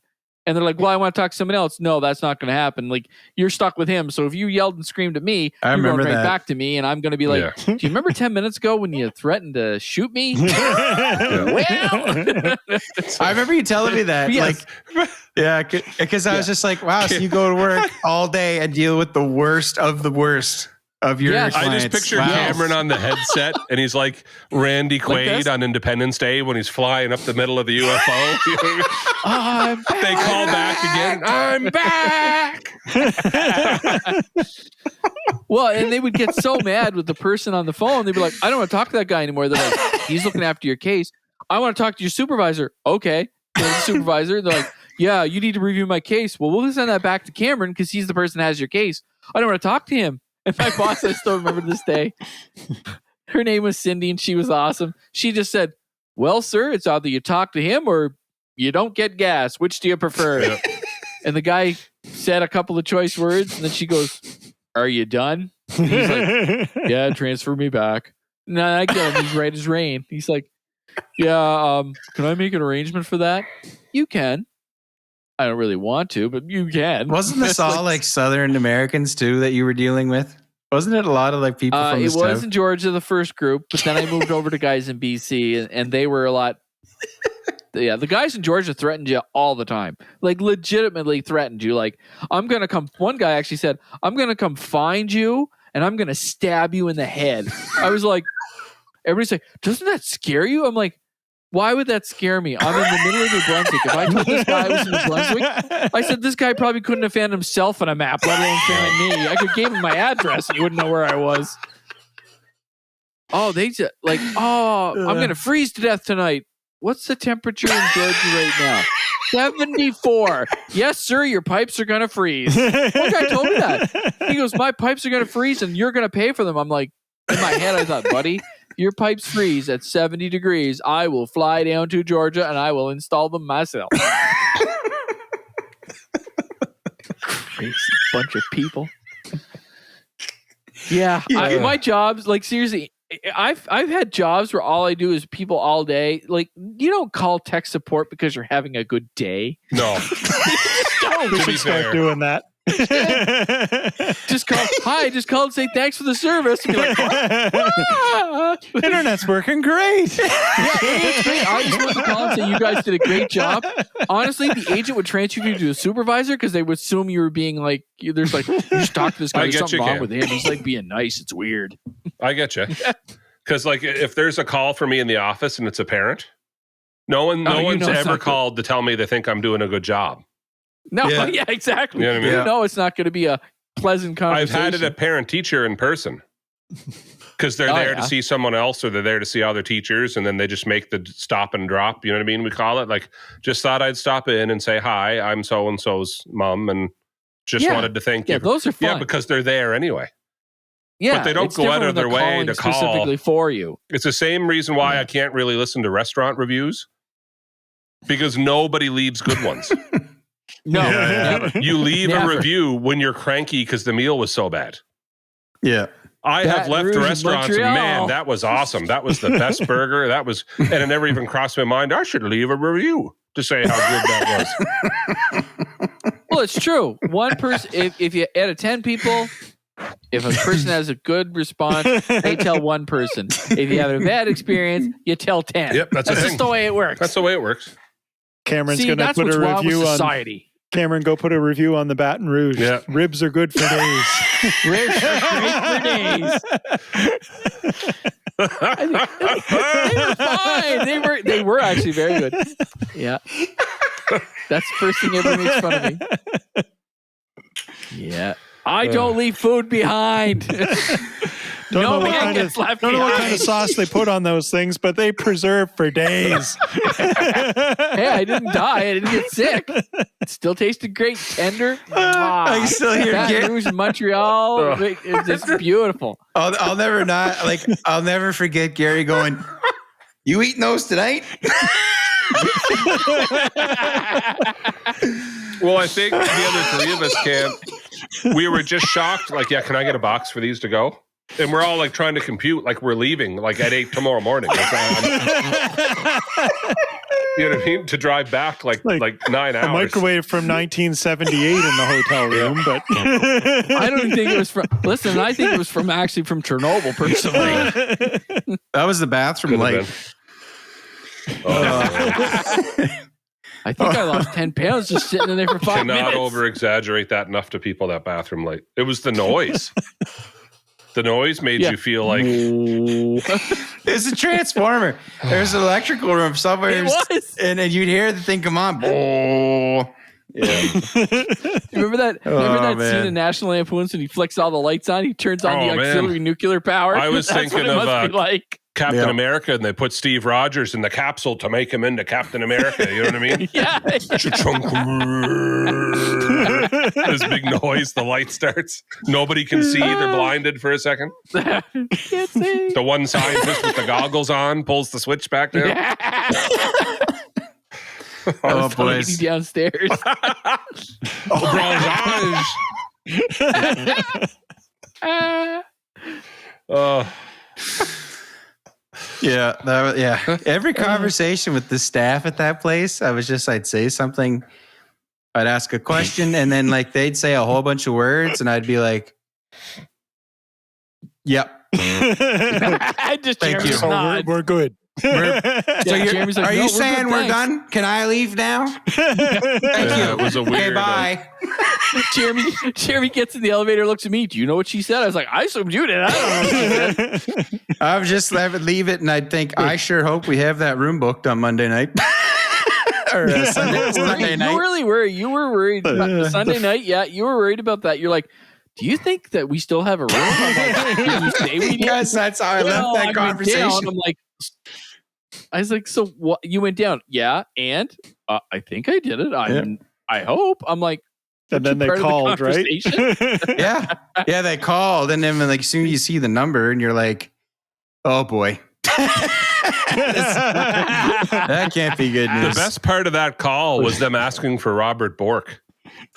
Speaker 1: And they're like, well, I want to talk to someone else. No, that's not going to happen. Like, you're stuck with him. So if you yelled and screamed at me, you're going right back to me, and I'm going to be like, do you remember 10 minutes ago when you threatened to shoot me? Well,
Speaker 3: I remember you telling me that.
Speaker 1: Yes.
Speaker 3: Like, yeah, because I was just like, wow, so you go to work all day and deal with the worst of the worst of your clients.
Speaker 5: I just picture Cameron on the headset, and he's like Randy Quaid on Independence Day when he's flying up the middle of the UFO.
Speaker 1: I'm back.
Speaker 5: They call back again. I'm back.
Speaker 1: Well, and they would get so mad with the person on the phone. They'd be like, I don't want to talk to that guy anymore. They're like, he's looking after your case. I want to talk to your supervisor. Okay. The supervisor, they're like, yeah, you need to review my case. Well, we'll send that back to Cameron, because he's the person that has your case. I don't want to talk to him. And my boss, I still remember this day. Her name was Cindy, and she was awesome. She just said, well, sir, it's either you talk to him or you don't get gas. Which do you prefer? Yeah. And the guy said a couple of choice words, and then she goes, are you done? And he's like, yeah, transfer me back. And I get him. He's right as rain. He's like, yeah, can I make an arrangement for that? You can. I don't really want to, but you can.
Speaker 3: Wasn't this all like Southern Americans too that you were dealing with? Wasn't it a lot of like people from the
Speaker 1: It
Speaker 3: South?
Speaker 1: was in Georgia, the first group, but then I moved over to guys in BC, and they were a lot. Yeah, the guys in Georgia threatened you all the time. Like, legitimately threatened you. Like, I'm going to come. One guy actually said, I'm going to come find you, and I'm going to stab you in the head. I was like, everybody's like, doesn't that scare you? I'm like, why would that scare me? I'm in the middle of New Brunswick. If I told this guy I was in New Brunswick, I said this guy probably couldn't have found himself on a map, let alone found me. I could give him my address and he wouldn't know where I was. Oh, they just like, I'm going to freeze to death tonight. What's the temperature in Georgia right now? 74. Yes, sir, your pipes are going to freeze. One guy told me that. He goes, my pipes are going to freeze and you're going to pay for them. I'm like, in my head, I thought, buddy, your pipes freeze at 70 degrees. I will fly down to Georgia and I will install them myself. Crazy bunch of people. Yeah. My jobs, like, seriously, I've had jobs where all I do is people all day. Like, you don't call tech support because you're having a good day.
Speaker 5: No.
Speaker 4: We should start doing that.
Speaker 1: Just call. Hi, just call and say thanks for the service. And be like,
Speaker 4: Internet's working great.
Speaker 1: yeah, it's great. I just want to call and say you guys did a great job. Honestly, the agent would transfer you to a supervisor because they would assume you were being like, there's like, you just talk to this guy. There's something wrong with him. He's like being nice. It's weird.
Speaker 5: I get you. Because like if there's a call for me in the office and it's a parent, no one's ever called to tell me they think I'm doing a good job.
Speaker 1: No, yeah exactly.
Speaker 5: You know what I mean?
Speaker 1: You know it's not going to be a pleasant conversation.
Speaker 5: I've had it at parent-teacher in person. Because they're there to see someone else or they're there to see other teachers and then they just make the stop and drop. You know what I mean? We call it like, just thought I'd stop in and say, hi, I'm so-and-so's mom and just wanted to thank you.
Speaker 1: Yeah, those are fun.
Speaker 5: Yeah, because they're there anyway.
Speaker 1: Yeah,
Speaker 5: but they don't go out of their way to call.
Speaker 1: Specifically for you.
Speaker 5: It's the same reason why I can't really listen to restaurant reviews. Because nobody leaves good ones.
Speaker 1: No, never.
Speaker 5: You leave a review when you're cranky because the meal was so bad.
Speaker 3: Yeah.
Speaker 5: I have left restaurants and man, that was awesome. That was the best burger. That was, and it never even crossed my mind. I should leave a review to say how good that was.
Speaker 1: Well, it's true. One person, if you out of 10 people, if a person has a good response, they tell one person. If you have a bad experience, you tell 10.
Speaker 5: Yep, that's
Speaker 1: just the way it works.
Speaker 5: That's the way it works.
Speaker 4: Cameron's going to put a review on
Speaker 1: society.
Speaker 4: Cameron, go put a review on the Baton Rouge.
Speaker 5: Yeah.
Speaker 4: Ribs are good for days.
Speaker 1: Ribs are great for days. They were fine. They were actually very good. Yeah. That's the first thing everyone makes fun of me. Yeah. I don't leave food behind.
Speaker 4: Don't know what kind of sauce they put on those things, but they preserve for days.
Speaker 1: Hey, I didn't die. I didn't get sick. It still tasted great. Tender.
Speaker 3: I can still hear
Speaker 1: Baton Rouge, Montreal. It's just beautiful.
Speaker 3: I'll never forget Gary going, you eating those tonight?
Speaker 5: Well, I think the other three of us can't. We were just shocked. Like, yeah, can I get a box for these to go? And we're all like trying to compute, like we're leaving, like at 8 tomorrow morning. Like, you know what I mean? To drive back like 9 hours.
Speaker 4: A microwave from 1978 in the hotel room, but
Speaker 1: I don't think it was from. Listen, I think it was from Chernobyl, personally.
Speaker 3: That was the bathroom light.
Speaker 1: I think I lost 10 pounds just sitting in there for 5 minutes.
Speaker 5: Cannot over exaggerate that enough to people. That bathroom light. It was the noise. The noise made you feel like
Speaker 3: it's a transformer. There's an electrical room somewhere.
Speaker 1: It was.
Speaker 3: And you'd hear the thing come on. Oh. Yeah.
Speaker 1: Remember that scene in National Lampoons when he flicks all the lights on? He turns on the auxiliary nuclear power.
Speaker 5: I was thinking of
Speaker 1: like
Speaker 5: Captain America, and they put Steve Rogers in the capsule to make him into Captain America. You know what I mean?
Speaker 1: Yeah.
Speaker 5: This big noise, the light starts. Nobody can see. They're blinded for a second.
Speaker 1: Can't see.
Speaker 5: The one scientist with the goggles on pulls the switch back down.
Speaker 3: Oh, boys.
Speaker 1: Downstairs.
Speaker 3: Yeah. Every conversation with the staff at that place, I'd say something. I'd ask a question, and then like they'd say a whole bunch of words, and I'd be like, "Yep."
Speaker 1: Thank you.
Speaker 4: We're good.
Speaker 3: Are you saying we're done? Can I leave now? Thank you.
Speaker 5: It was a weird.
Speaker 3: Okay, bye.
Speaker 1: Jeremy gets in the elevator, looks at me. Do you know what she said? I was like, I assumed you did. I don't know what she said.
Speaker 3: I would just leave it, and I'd think, I sure hope we have that room booked on Monday night. Or Sunday night.
Speaker 1: You really were. You were worried about Sunday night. Yeah, you were worried about that. You're like, do you think that we still have a room? I'm like, did you say we did?
Speaker 3: Yes, that's how I left that conversation.
Speaker 1: I'm like, I was like, so what? You went down? Yeah, and I think I did it. I hope. I'm like,
Speaker 4: and then they called, right?
Speaker 3: Yeah, they called, and then like soon you see the number, and you're like, oh boy. That can't be good news.
Speaker 5: The best part of that call was them asking for Robert Bourque.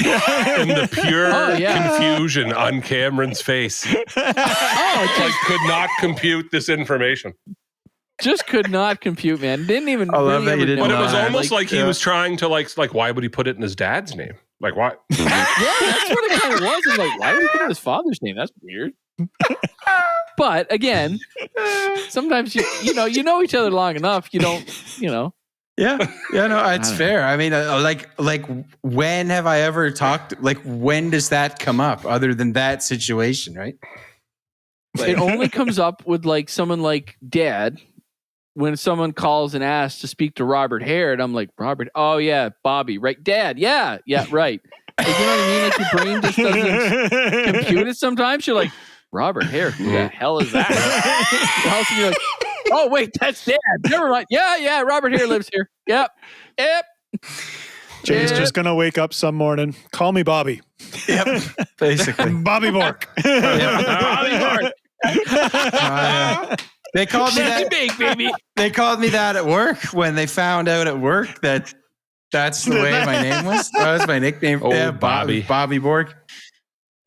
Speaker 5: And the pure confusion on Cameron's face. Could not compute this information.
Speaker 1: Just could not compute, man. Didn't even.
Speaker 3: I love that you didn't.
Speaker 5: But it was almost like he was trying to like. Why would he put it in his dad's name? Like what?
Speaker 1: Yeah, that's what it kind of was. I'm like, why would he put his father's name? That's weird. But again, sometimes you know each other long enough. You don't,
Speaker 3: Yeah, no, it's fair. I mean, like when have I ever talked? Like, when does that come up other than that situation, right?
Speaker 1: It only comes up with like someone like Dad when someone calls and asks to speak to Robert Hare, and I'm like, Robert, oh yeah, Bobby, right? Dad, yeah, right. Like, you know what I mean? Like your brain just doesn't compute it sometimes. You're like, Robert Hare, who the hell is that? Else you're like, oh wait, that's Dad. Never mind. Yeah, Robert Hare lives here. Yep.
Speaker 4: Jay's just gonna wake up some morning. Call me Bobby.
Speaker 3: Yep, basically.
Speaker 4: Bobby Bourque.
Speaker 1: Bobby Bourque.
Speaker 3: They called me that.
Speaker 1: Big, baby.
Speaker 3: They called me that at work when they found out at work that that's the way my name was. That was my nickname.
Speaker 5: Oh,
Speaker 3: yeah,
Speaker 5: Bobby.
Speaker 3: Bobby Bourque.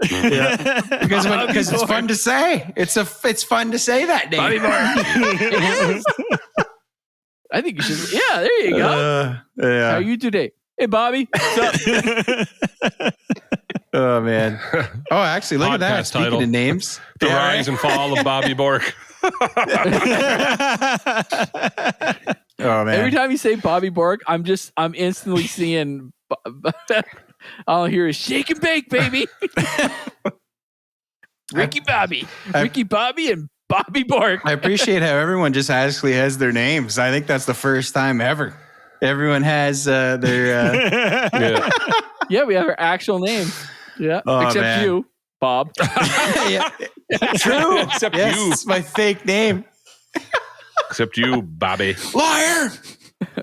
Speaker 3: Yeah, because it's fun to say. It's fun to say that name.
Speaker 1: Bobby Bourque. I think you should. Yeah, there you go.
Speaker 3: Yeah.
Speaker 1: How are you today? Hey, Bobby. What's up?
Speaker 3: Oh man. Oh, actually, look at that.
Speaker 5: Podcast
Speaker 3: Speaking
Speaker 5: title.
Speaker 3: of names,
Speaker 5: The rise and fall of Bobby Bourque.
Speaker 3: Oh man.
Speaker 1: Every time you say Bobby Bourque, I'm instantly seeing. All I hear is shake and bake, baby. Ricky Bobby, and Bobby Bourque.
Speaker 3: I appreciate how everyone just actually has their names. I think that's the first time ever. Everyone has their.
Speaker 1: Yeah, we have our actual names. Yeah,
Speaker 3: Oh,
Speaker 1: except
Speaker 3: man.
Speaker 1: you, Bob.
Speaker 3: Yeah. True.
Speaker 5: Except
Speaker 3: Yes,
Speaker 5: you.
Speaker 3: it's my fake name.
Speaker 5: Except you, Bobby.
Speaker 3: Liar!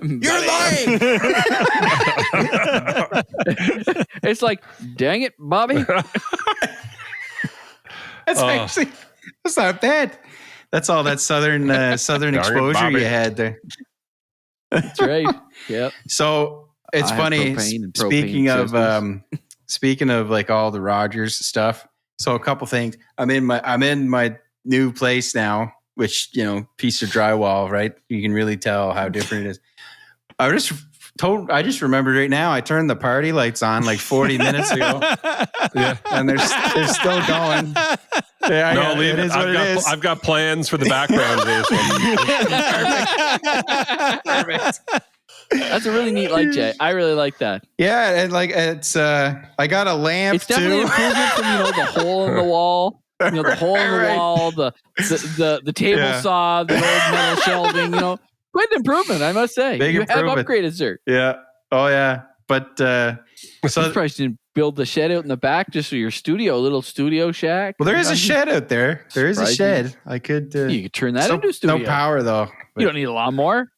Speaker 3: You're lying.
Speaker 1: It's like, dang it, Bobby.
Speaker 3: That's not bad. That's all that southern exposure
Speaker 5: Bobby.
Speaker 3: you had there.
Speaker 1: That's right. Yep.
Speaker 3: So it's
Speaker 1: I have
Speaker 3: funny.
Speaker 1: propane and propane
Speaker 3: Speaking of like all the Rogers stuff. So a couple things. I'm in my new place now, which piece of drywall, right? You can really tell how different it is. I just remembered right now. I turned the party lights on like 40 minutes ago.
Speaker 5: Yeah.
Speaker 3: And they're still going. Yeah,
Speaker 5: No, leave
Speaker 3: it
Speaker 5: it.
Speaker 3: is what it is.
Speaker 5: I've got plans for the background.
Speaker 1: Perfect. That's a really neat light, Jay. I really like that.
Speaker 3: Yeah, and like it's I got a lamp
Speaker 1: It's definitely
Speaker 3: too.
Speaker 1: improvement from the hole in the wall. The hole in the
Speaker 3: Right.
Speaker 1: wall, the table
Speaker 3: Yeah.
Speaker 1: saw, the old metal shelving. Quite an improvement, I must say.
Speaker 3: Big
Speaker 1: you
Speaker 3: improvement.
Speaker 1: have upgraded, sir.
Speaker 3: Yeah. Oh yeah. But
Speaker 1: So
Speaker 3: so
Speaker 1: probably didn't build the shed out in the back just for your studio, a little studio shack.
Speaker 3: well, there is a shed out there. There is a
Speaker 1: Surprising.
Speaker 3: shed. I could.
Speaker 1: You could turn that into a studio.
Speaker 3: No power though.
Speaker 1: You don't need a lawnmower.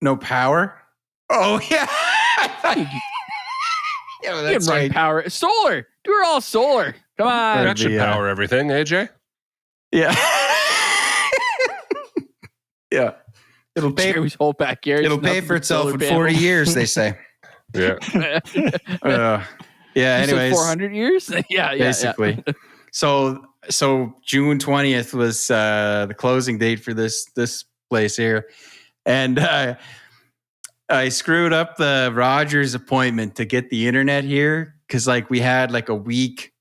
Speaker 3: No power. Oh yeah.
Speaker 1: You
Speaker 3: Yeah,
Speaker 1: can
Speaker 3: that's
Speaker 1: run
Speaker 3: right.
Speaker 1: power. Solar. Do it all solar. Come on.
Speaker 5: That should power everything, AJ.
Speaker 3: Yeah. Yeah. It'll pay.
Speaker 1: Jeremy's whole backyard.
Speaker 3: It'll pay for itself in 40 years, they say.
Speaker 5: Yeah.
Speaker 3: Yeah. Anyways,
Speaker 1: 400 years. Yeah.
Speaker 3: basically. So June 20th was the closing date for this place here, and I screwed up the Rogers appointment to get the internet here because like we had like a week.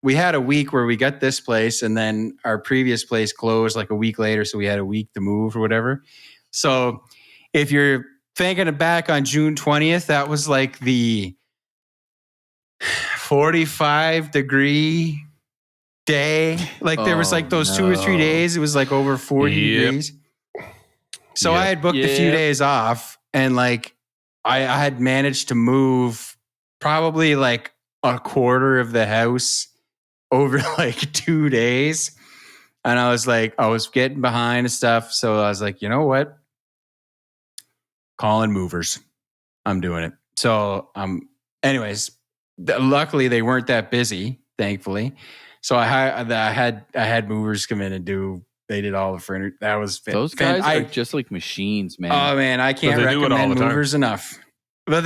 Speaker 3: We had a week where we got this place, and then our previous place closed like a week later, so we had a week to move or whatever. So if you're thinking back on June 20th, that was like the 45-degree day. Like there was like those 2 or 3 days. It was like over 40 degrees. So I had booked a few days off, and like I had managed to move probably like a quarter of the house over like 2 days. And I was getting behind and stuff. So I was like, you know what? Calling movers. I'm doing it. So, anyways, luckily they weren't that busy, thankfully. So I had movers come in and they did all the furniture. That was
Speaker 1: Those guys are just like machines, man.
Speaker 3: Oh man, I can't
Speaker 5: they do it all
Speaker 3: recommend
Speaker 5: the time.
Speaker 3: movers enough. But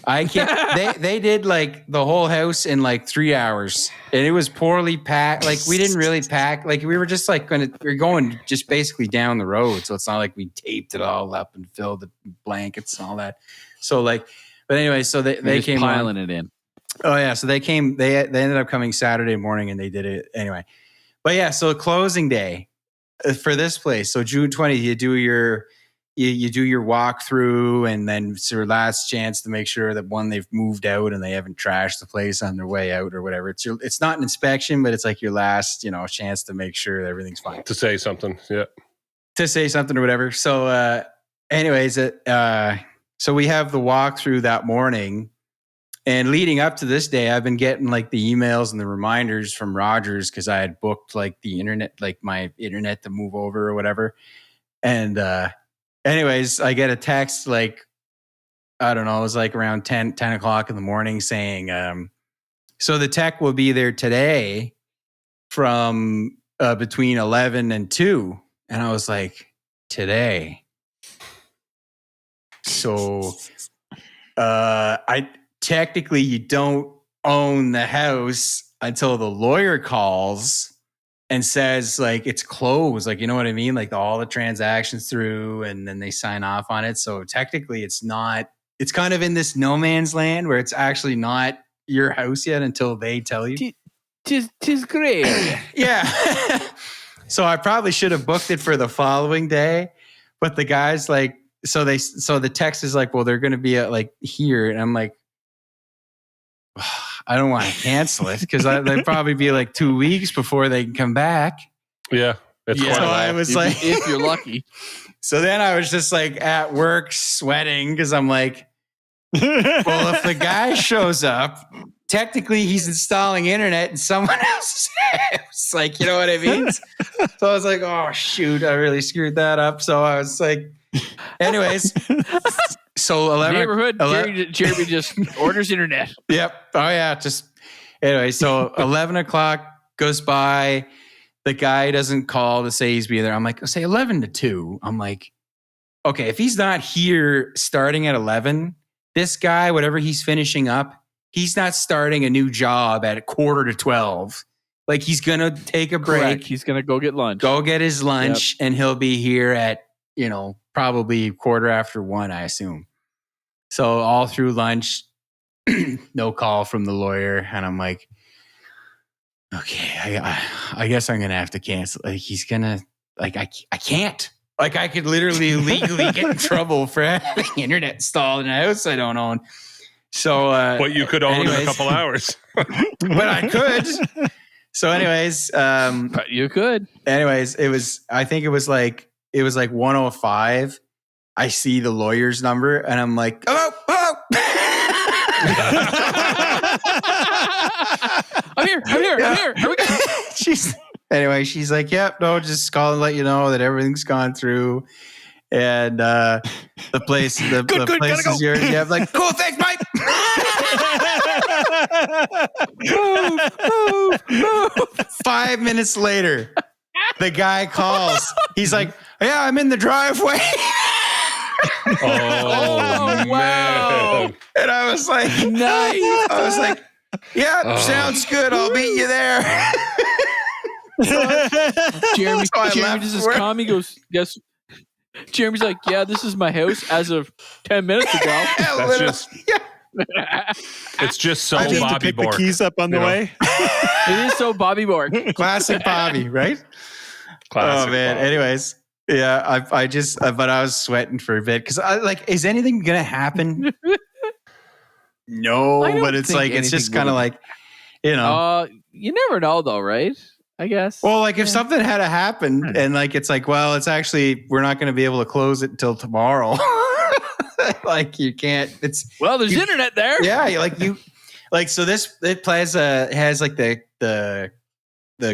Speaker 3: I can't. they did like the whole house in like 3 hours, and it was poorly packed. Like we didn't really pack. Like we were just like we're going just basically down the road, so it's not like we taped it all up and filled the blankets and all that. So like But anyway, so they
Speaker 1: just
Speaker 3: came
Speaker 1: piling
Speaker 3: on.
Speaker 1: it in.
Speaker 3: Oh yeah, so they came. They ended up coming Saturday morning, and they did it anyway. But yeah, so closing day for this place. So June 20th, you do your walkthrough, and then it's your last chance to make sure that they've moved out and they haven't trashed the place on their way out or whatever. It's not an inspection, but it's like your last chance to make sure that everything's fine.
Speaker 5: To say something, yeah.
Speaker 3: To say something or whatever. So, anyways, so we have the walkthrough that morning. And leading up to this day, I've been getting like the emails and the reminders from Rogers because I had booked like the internet, like my internet to move over or whatever. And anyways, I get a text like, I don't know, it was like around 10 o'clock in the morning saying, so the tech will be there today from between 11 and 2. And I was like, today? So technically you don't own the house until the lawyer calls and says like it's closed, like, you know what I mean, like all the transactions through, and then they sign off on it. So technically it's kind of in this no man's land where it's actually not your house yet until they tell you.
Speaker 1: Tis gray area.
Speaker 3: Yeah. So I probably should have booked it for the following day, but the guys like, so the text is like, well, they're going to be like here. And I'm like, I don't want to cancel it because they'd probably be like 2 weeks before they can come back.
Speaker 5: Yeah.
Speaker 3: So I was like,
Speaker 1: if you're lucky.
Speaker 3: So then I was just like at work sweating because I'm like, well, if the guy shows up, technically he's installing internet in someone else's house. Like, you know what I mean? So I was like, oh, shoot, I really screwed that up. So I was like, anyways. So 11
Speaker 1: neighborhood, Jeremy just orders internet.
Speaker 3: Yep. Oh yeah. Just anyway. So 11 o'clock goes by. The guy doesn't call to say he's be there. I'm like, say 11 to 2. I'm like, okay, if he's not here starting at 11, this guy, whatever he's finishing up, he's not starting a new job at 11:45. Like he's gonna take a break.
Speaker 1: Correct. He's gonna go get lunch.
Speaker 3: Go get his lunch, and he'll be here at probably 1:15, I assume. So all through lunch, no call from the lawyer. And I'm like, okay, I guess I'm going to have to cancel. Like he's going to, like, I can't. Like I could literally legally get in trouble for having internet installed in a house I don't own. So,
Speaker 5: but you could own in a couple hours.
Speaker 3: But I could. So anyways,
Speaker 1: but you could.
Speaker 3: Anyways, I think it was like 1:05. I see the lawyer's number and I'm like, hello.
Speaker 1: I'm here. Here we go.
Speaker 3: She's like, yep, no, just call and let you know that everything's gone through. And the place, the place is yours. Yeah, I'm like, cool, thanks, Mike. move. 5 minutes later, the guy calls. He's like, yeah, I'm in the driveway.
Speaker 5: Oh,
Speaker 1: wow.
Speaker 5: man.
Speaker 3: And I was like,
Speaker 1: nice.
Speaker 3: I was like, yeah, sounds good. I'll meet you there.
Speaker 1: Jeremy
Speaker 3: So I
Speaker 1: does
Speaker 3: left
Speaker 1: his
Speaker 3: work.
Speaker 1: comm. He goes, yes. Jeremy's like, yeah, this is my house as of 10 minutes ago.
Speaker 5: That's just, it's just so
Speaker 4: I need to
Speaker 5: Bobby
Speaker 4: pick the
Speaker 5: Bourque.
Speaker 4: keys up on the way.
Speaker 1: It is so Bobby Bourque.
Speaker 3: Classic Bobby, right?
Speaker 5: Classic
Speaker 3: Oh man.
Speaker 5: Bobby.
Speaker 3: Anyways, yeah, but I was sweating for a bit because is anything gonna happen? No,
Speaker 1: I don't
Speaker 3: but it's
Speaker 1: think
Speaker 3: like it's just
Speaker 1: anything
Speaker 3: kind of
Speaker 1: will.
Speaker 3: like,
Speaker 1: You never know though, right? I guess.
Speaker 3: well, like if something had to happen and like it's like, well, it's actually we're not going to be able to close it until tomorrow. Like you can't.
Speaker 1: There's internet there.
Speaker 3: Yeah, so this plaza has like the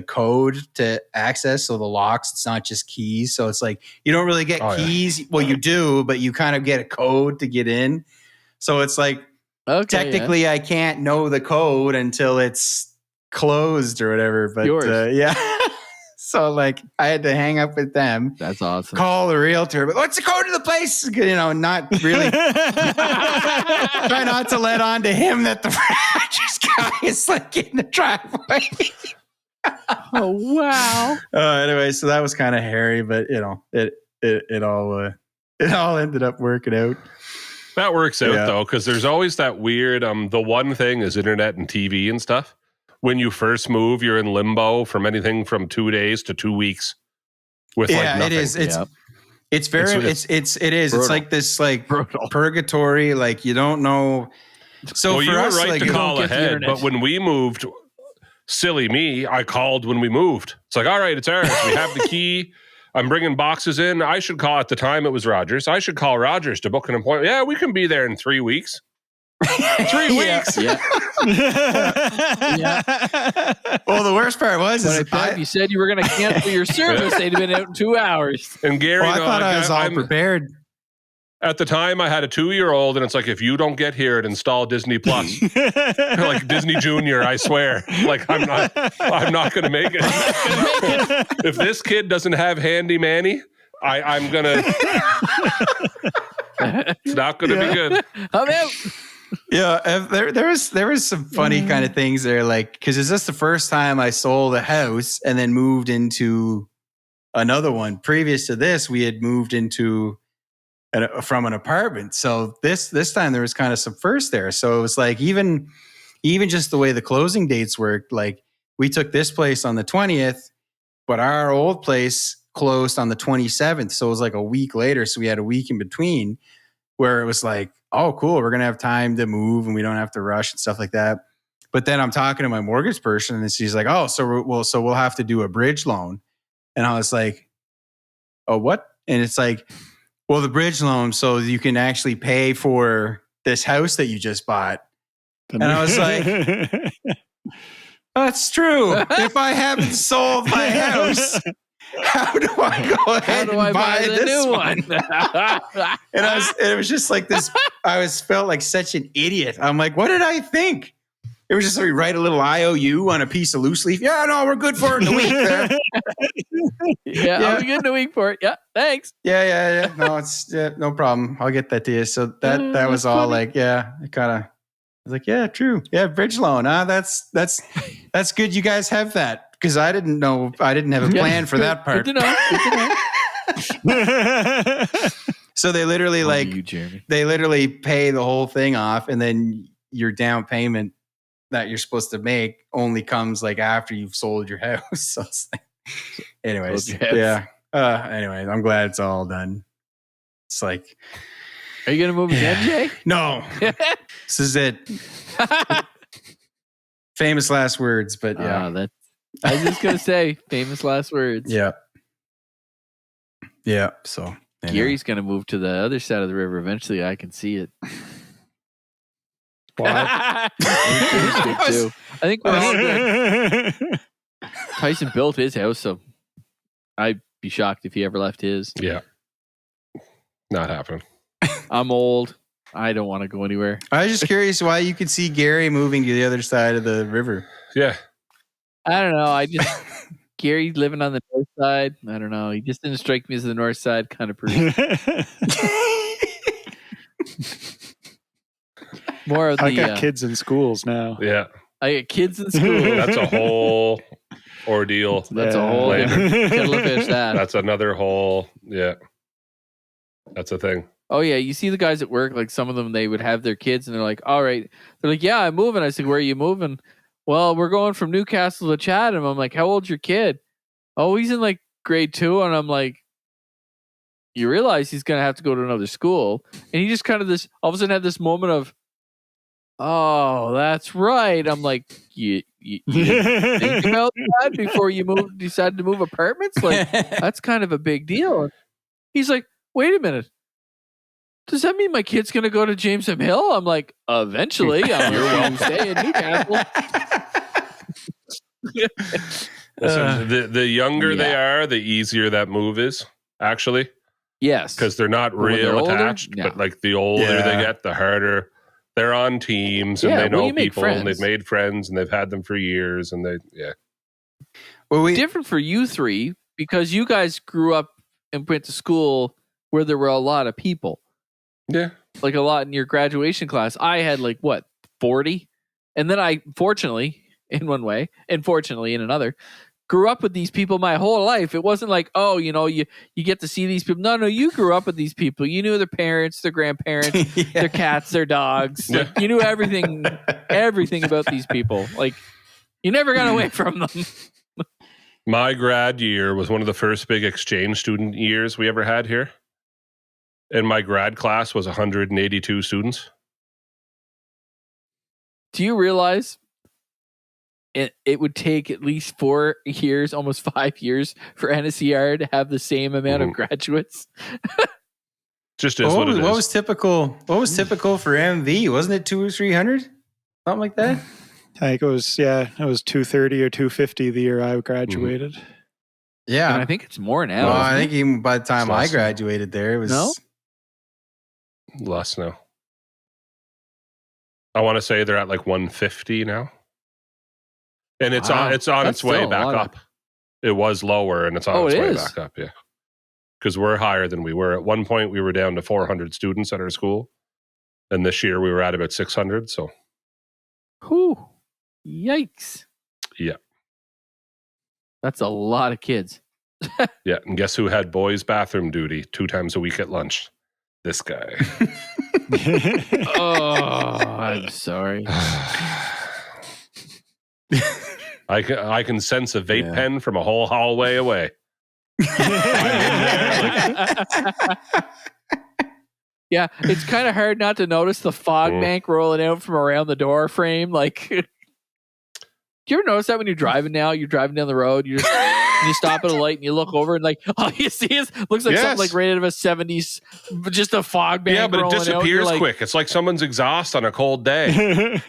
Speaker 3: code to access, so the locks, it's not just keys, so it's like you don't really get keys. Well, you do, but you kind of get a code to get in. So it's like technically I can't know the code until it's closed or whatever, but yeah. So like I had to hang up with them.
Speaker 1: That's awesome.
Speaker 3: Call the realtor, but what's the code to the place? Not really. Try not to let on to him that the Rogers guy is like in the driveway.
Speaker 1: Oh wow.
Speaker 3: Anyway, so that was kind of hairy, but it all ended up working out.
Speaker 5: That works out though, because there's always that weird. The one thing is internet and TV and stuff. When you first move, you're in limbo from anything from 2 days to 2 weeks. With like nothing.
Speaker 3: It is. It's very. It is.
Speaker 1: Brutal.
Speaker 3: It's like this
Speaker 1: Brutal.
Speaker 3: purgatory. Like you don't know. So
Speaker 5: well,
Speaker 3: for
Speaker 5: you were
Speaker 3: us,
Speaker 5: right
Speaker 3: like,
Speaker 5: to
Speaker 3: you
Speaker 5: call
Speaker 1: don't get the
Speaker 5: ahead,
Speaker 1: internet.
Speaker 5: but when we moved, silly me, I called when we moved. It's like, all right, it's ours. We have the key. I'm bringing boxes in. I should call, at the time it was Rogers. I should call Rogers to book an appointment. Yeah, we can be there in 3 weeks. 3 weeks.
Speaker 1: Yeah.
Speaker 3: Well, the worst part was
Speaker 1: You said you were going to cancel your service. They'd have been out in 2 hours.
Speaker 5: And Gary,
Speaker 3: I thought I was all prepared.
Speaker 5: At the time, I had a 2-year-old, and it's like, if you don't get here and install Disney Plus, like Disney Junior, I swear, like I'm not going to make it. If this kid doesn't have Handy Manny, I'm gonna. It's not going to be good.
Speaker 1: I'm out.
Speaker 3: Yeah, there was some funny kind of things there, like because is this the first time I sold a house and then moved into another one? Previous to this, we had moved into from an apartment. So this time there was kind of some first there. So it was like even just the way the closing dates worked. Like we took this place on the 20th, but our old place closed on the 27th. So it was like a week later. So we had a week in between where it was like, oh, cool, we're going to have time to move and we don't have to rush and stuff like that. But then I'm talking to my mortgage person and she's like, oh, so we'll have to do a bridge loan. And I was like, oh, what? And it's like, well, the bridge loan, so you can actually pay for this house that you just bought. And I was like, that's true. If I haven't sold my house, how do I go ahead and buy
Speaker 1: the
Speaker 3: this
Speaker 1: new
Speaker 3: one? And it was just like this. Felt like such an idiot. I'm like, what did I think? It was just like, write a little IOU on a piece of loose leaf. Yeah, no, we're good for it in a week.
Speaker 1: I'll be good in a week for it. Yeah, thanks.
Speaker 3: Yeah. No, it's no problem. I'll get that to you. So that was all funny. Like, yeah, it kind of. I was like, yeah, true. Yeah, bridge loan. That's good. You guys have that because I didn't know. I didn't have a plan for that part.
Speaker 1: Good to know.
Speaker 3: So they literally
Speaker 1: Jeremy.
Speaker 3: Pay the whole thing off, and then your down payment that you're supposed to make only comes like after you've sold your house. So it's like, anyways, yeah. Anyway, I'm glad it's all done. It's like,
Speaker 1: are you gonna move again, Jay?
Speaker 3: No, this is it. Famous last words, but yeah.
Speaker 1: I was just gonna say famous last words.
Speaker 3: Yeah. So anyway.
Speaker 1: Gary's gonna move to the other side of the river eventually. I can see it.
Speaker 3: What?
Speaker 1: Too. I think we're all good. Tyson built his house, so I'd be shocked if he ever left his.
Speaker 5: Yeah. Not happening.
Speaker 1: I'm old. I don't want to go anywhere.
Speaker 3: I was just curious why you could see Gary moving to the other side of the river.
Speaker 5: Yeah.
Speaker 1: I don't know. Gary living on the north side. I don't know. He just didn't strike me as the north side kind of person. More of
Speaker 4: I got kids in schools now.
Speaker 5: Yeah.
Speaker 1: I got kids in school.
Speaker 5: That's a whole ordeal.
Speaker 1: That's a whole kettle of fish.
Speaker 5: That's another whole, yeah. That's a thing.
Speaker 1: Oh, yeah. You see the guys at work, like some of them, they would have their kids and they're like, all right. They're like, yeah, I'm moving. I said, where are you moving? Well, we're going from Newcastle to Chatham. I'm like, how old's your kid? Oh, he's in like grade 2. And I'm like, you realize he's going to have to go to another school. And he just kind of all of a sudden had this moment of, oh, that's right. I'm like, you think about that before you decide to move apartments? Like, that's kind of a big deal. He's like, wait a minute. Does that mean my kid's going to go to James M. Hill? I'm like, eventually. I'm going to stay in Newcastle.
Speaker 5: Listen, the younger they are, the easier that move is, actually.
Speaker 1: Yes.
Speaker 5: Because they're not real attached.
Speaker 1: Older,
Speaker 5: but like the older they get, the harder. They're on teams and they know people and they've made friends and they've had them for years and
Speaker 1: different for you three because you guys grew up and went to school where there were a lot of people.
Speaker 5: Yeah.
Speaker 1: Like a lot in your graduation class. I had 40? And then I, fortunately, in one way, and fortunately in another, grew up with these people my whole life. It wasn't like, oh, you get to see these people. No, you grew up with these people. You knew their parents, their grandparents, their cats, their dogs. Like, you knew everything about these people. Like, you never got away from them.
Speaker 5: My grad year was one of the first big exchange student years we ever had here. And my grad class was 182 students.
Speaker 1: Do you realize it would take at least 4 years, almost 5 years, for NSER to have the same amount of graduates?
Speaker 5: Just is what it is.
Speaker 3: What was typical for MV? Wasn't it 200 or 300? Something like that?
Speaker 4: I think it was 230 or 250 the year I graduated.
Speaker 3: Yeah.
Speaker 1: And I think it's more now.
Speaker 3: Well, I think even by the time I graduated there, it was
Speaker 5: less now. I want to say they're at like 150 now. And it's on its way back up. It was lower and it's on its way back up, yeah. Because we're higher than we were. At one point we were down to 400 students at our school. And this year we were at about 600, so.
Speaker 1: Whew. Yikes.
Speaker 5: Yeah.
Speaker 1: That's a lot of kids.
Speaker 5: Yeah, and guess who had boys' bathroom duty 2 times a week at lunch? This guy.
Speaker 1: Oh, I'm sorry.
Speaker 5: I can sense a vape pen from a whole hallway away.
Speaker 1: Yeah, it's kind of hard not to notice the fog bank rolling out from around the door frame. Like, do you ever notice that when you're driving now? You're driving down the road, you stop at a light and you look over and like, all you see looks like something like right out of a 70s, just a fog bank.
Speaker 5: Yeah, but it disappears quick. It's like someone's exhaust on a cold day.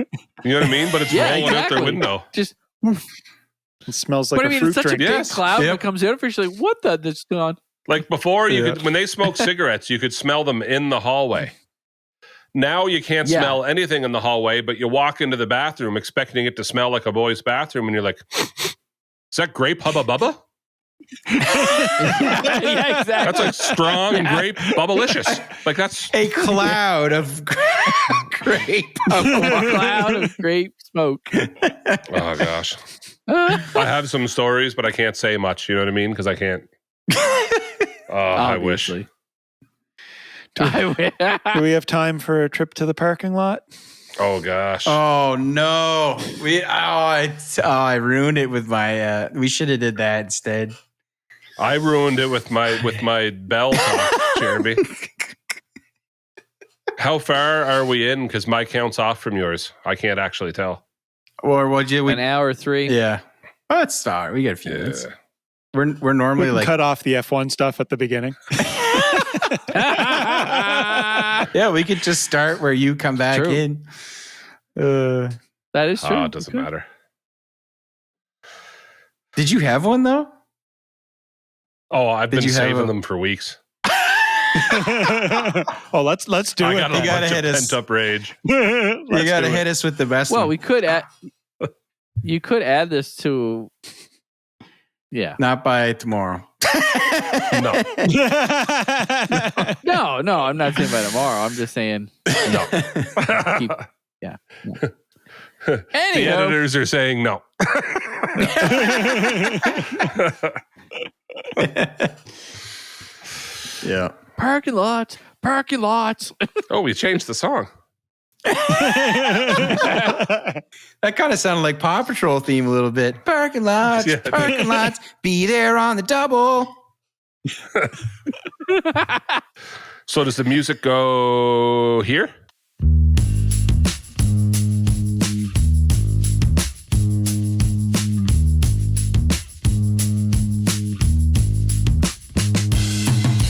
Speaker 5: You know what I mean? But it's rolling out their window.
Speaker 1: Just
Speaker 4: it smells like a fruit
Speaker 1: it's such
Speaker 4: drink.
Speaker 1: a big cloud that comes out. You're like, what that's going on?
Speaker 5: Like before, you could, when they smoked cigarettes, you could smell them in the hallway. Now you can't smell anything in the hallway, but you walk into the bathroom expecting it to smell like a boy's bathroom, and you're like, "Is that grape Hubba Bubba?"
Speaker 1: Yeah, exactly.
Speaker 5: That's like strong grape Bubblicious. Like that's
Speaker 3: a cloud of grape.
Speaker 1: A cloud of grape smoke.
Speaker 5: Oh gosh. I have some stories, but I can't say much. You know what I mean? Because I can't. I wish.
Speaker 4: Do we have time for a trip to the parking lot?
Speaker 5: Oh gosh.
Speaker 3: Oh no. I ruined it with my we should have did that instead.
Speaker 5: I ruined it with my bell talk, Jeremy. How far are we in? Because my count's off from yours. I can't actually tell.
Speaker 3: Or would you?
Speaker 1: An hour or 3?
Speaker 3: Yeah. Oh, that's fine. We got a few minutes. We're normally
Speaker 4: we can
Speaker 3: like
Speaker 4: cut off the F1 stuff at the beginning.
Speaker 3: Yeah, we could just start where you come back in.
Speaker 1: That is true.
Speaker 5: It doesn't matter.
Speaker 3: Did you have one though?
Speaker 5: Oh, I've been saving them for weeks.
Speaker 4: Oh, let's do it.
Speaker 5: I got a bunch of pent up rage.
Speaker 3: You got to hit us with the best.
Speaker 1: Well,
Speaker 3: one.
Speaker 1: we could add. You could add this to. Yeah.
Speaker 3: Not by tomorrow.
Speaker 5: No.
Speaker 1: No, I'm not saying by tomorrow. I'm just saying.
Speaker 5: No.
Speaker 1: Yeah.
Speaker 5: The editors are saying no.
Speaker 3: Yeah.
Speaker 1: Parking lots.
Speaker 3: Oh,
Speaker 5: we changed the song.
Speaker 3: That kind of sounded like Paw Patrol theme a little bit. Parking lots, be there on the double.
Speaker 5: So does the music go here?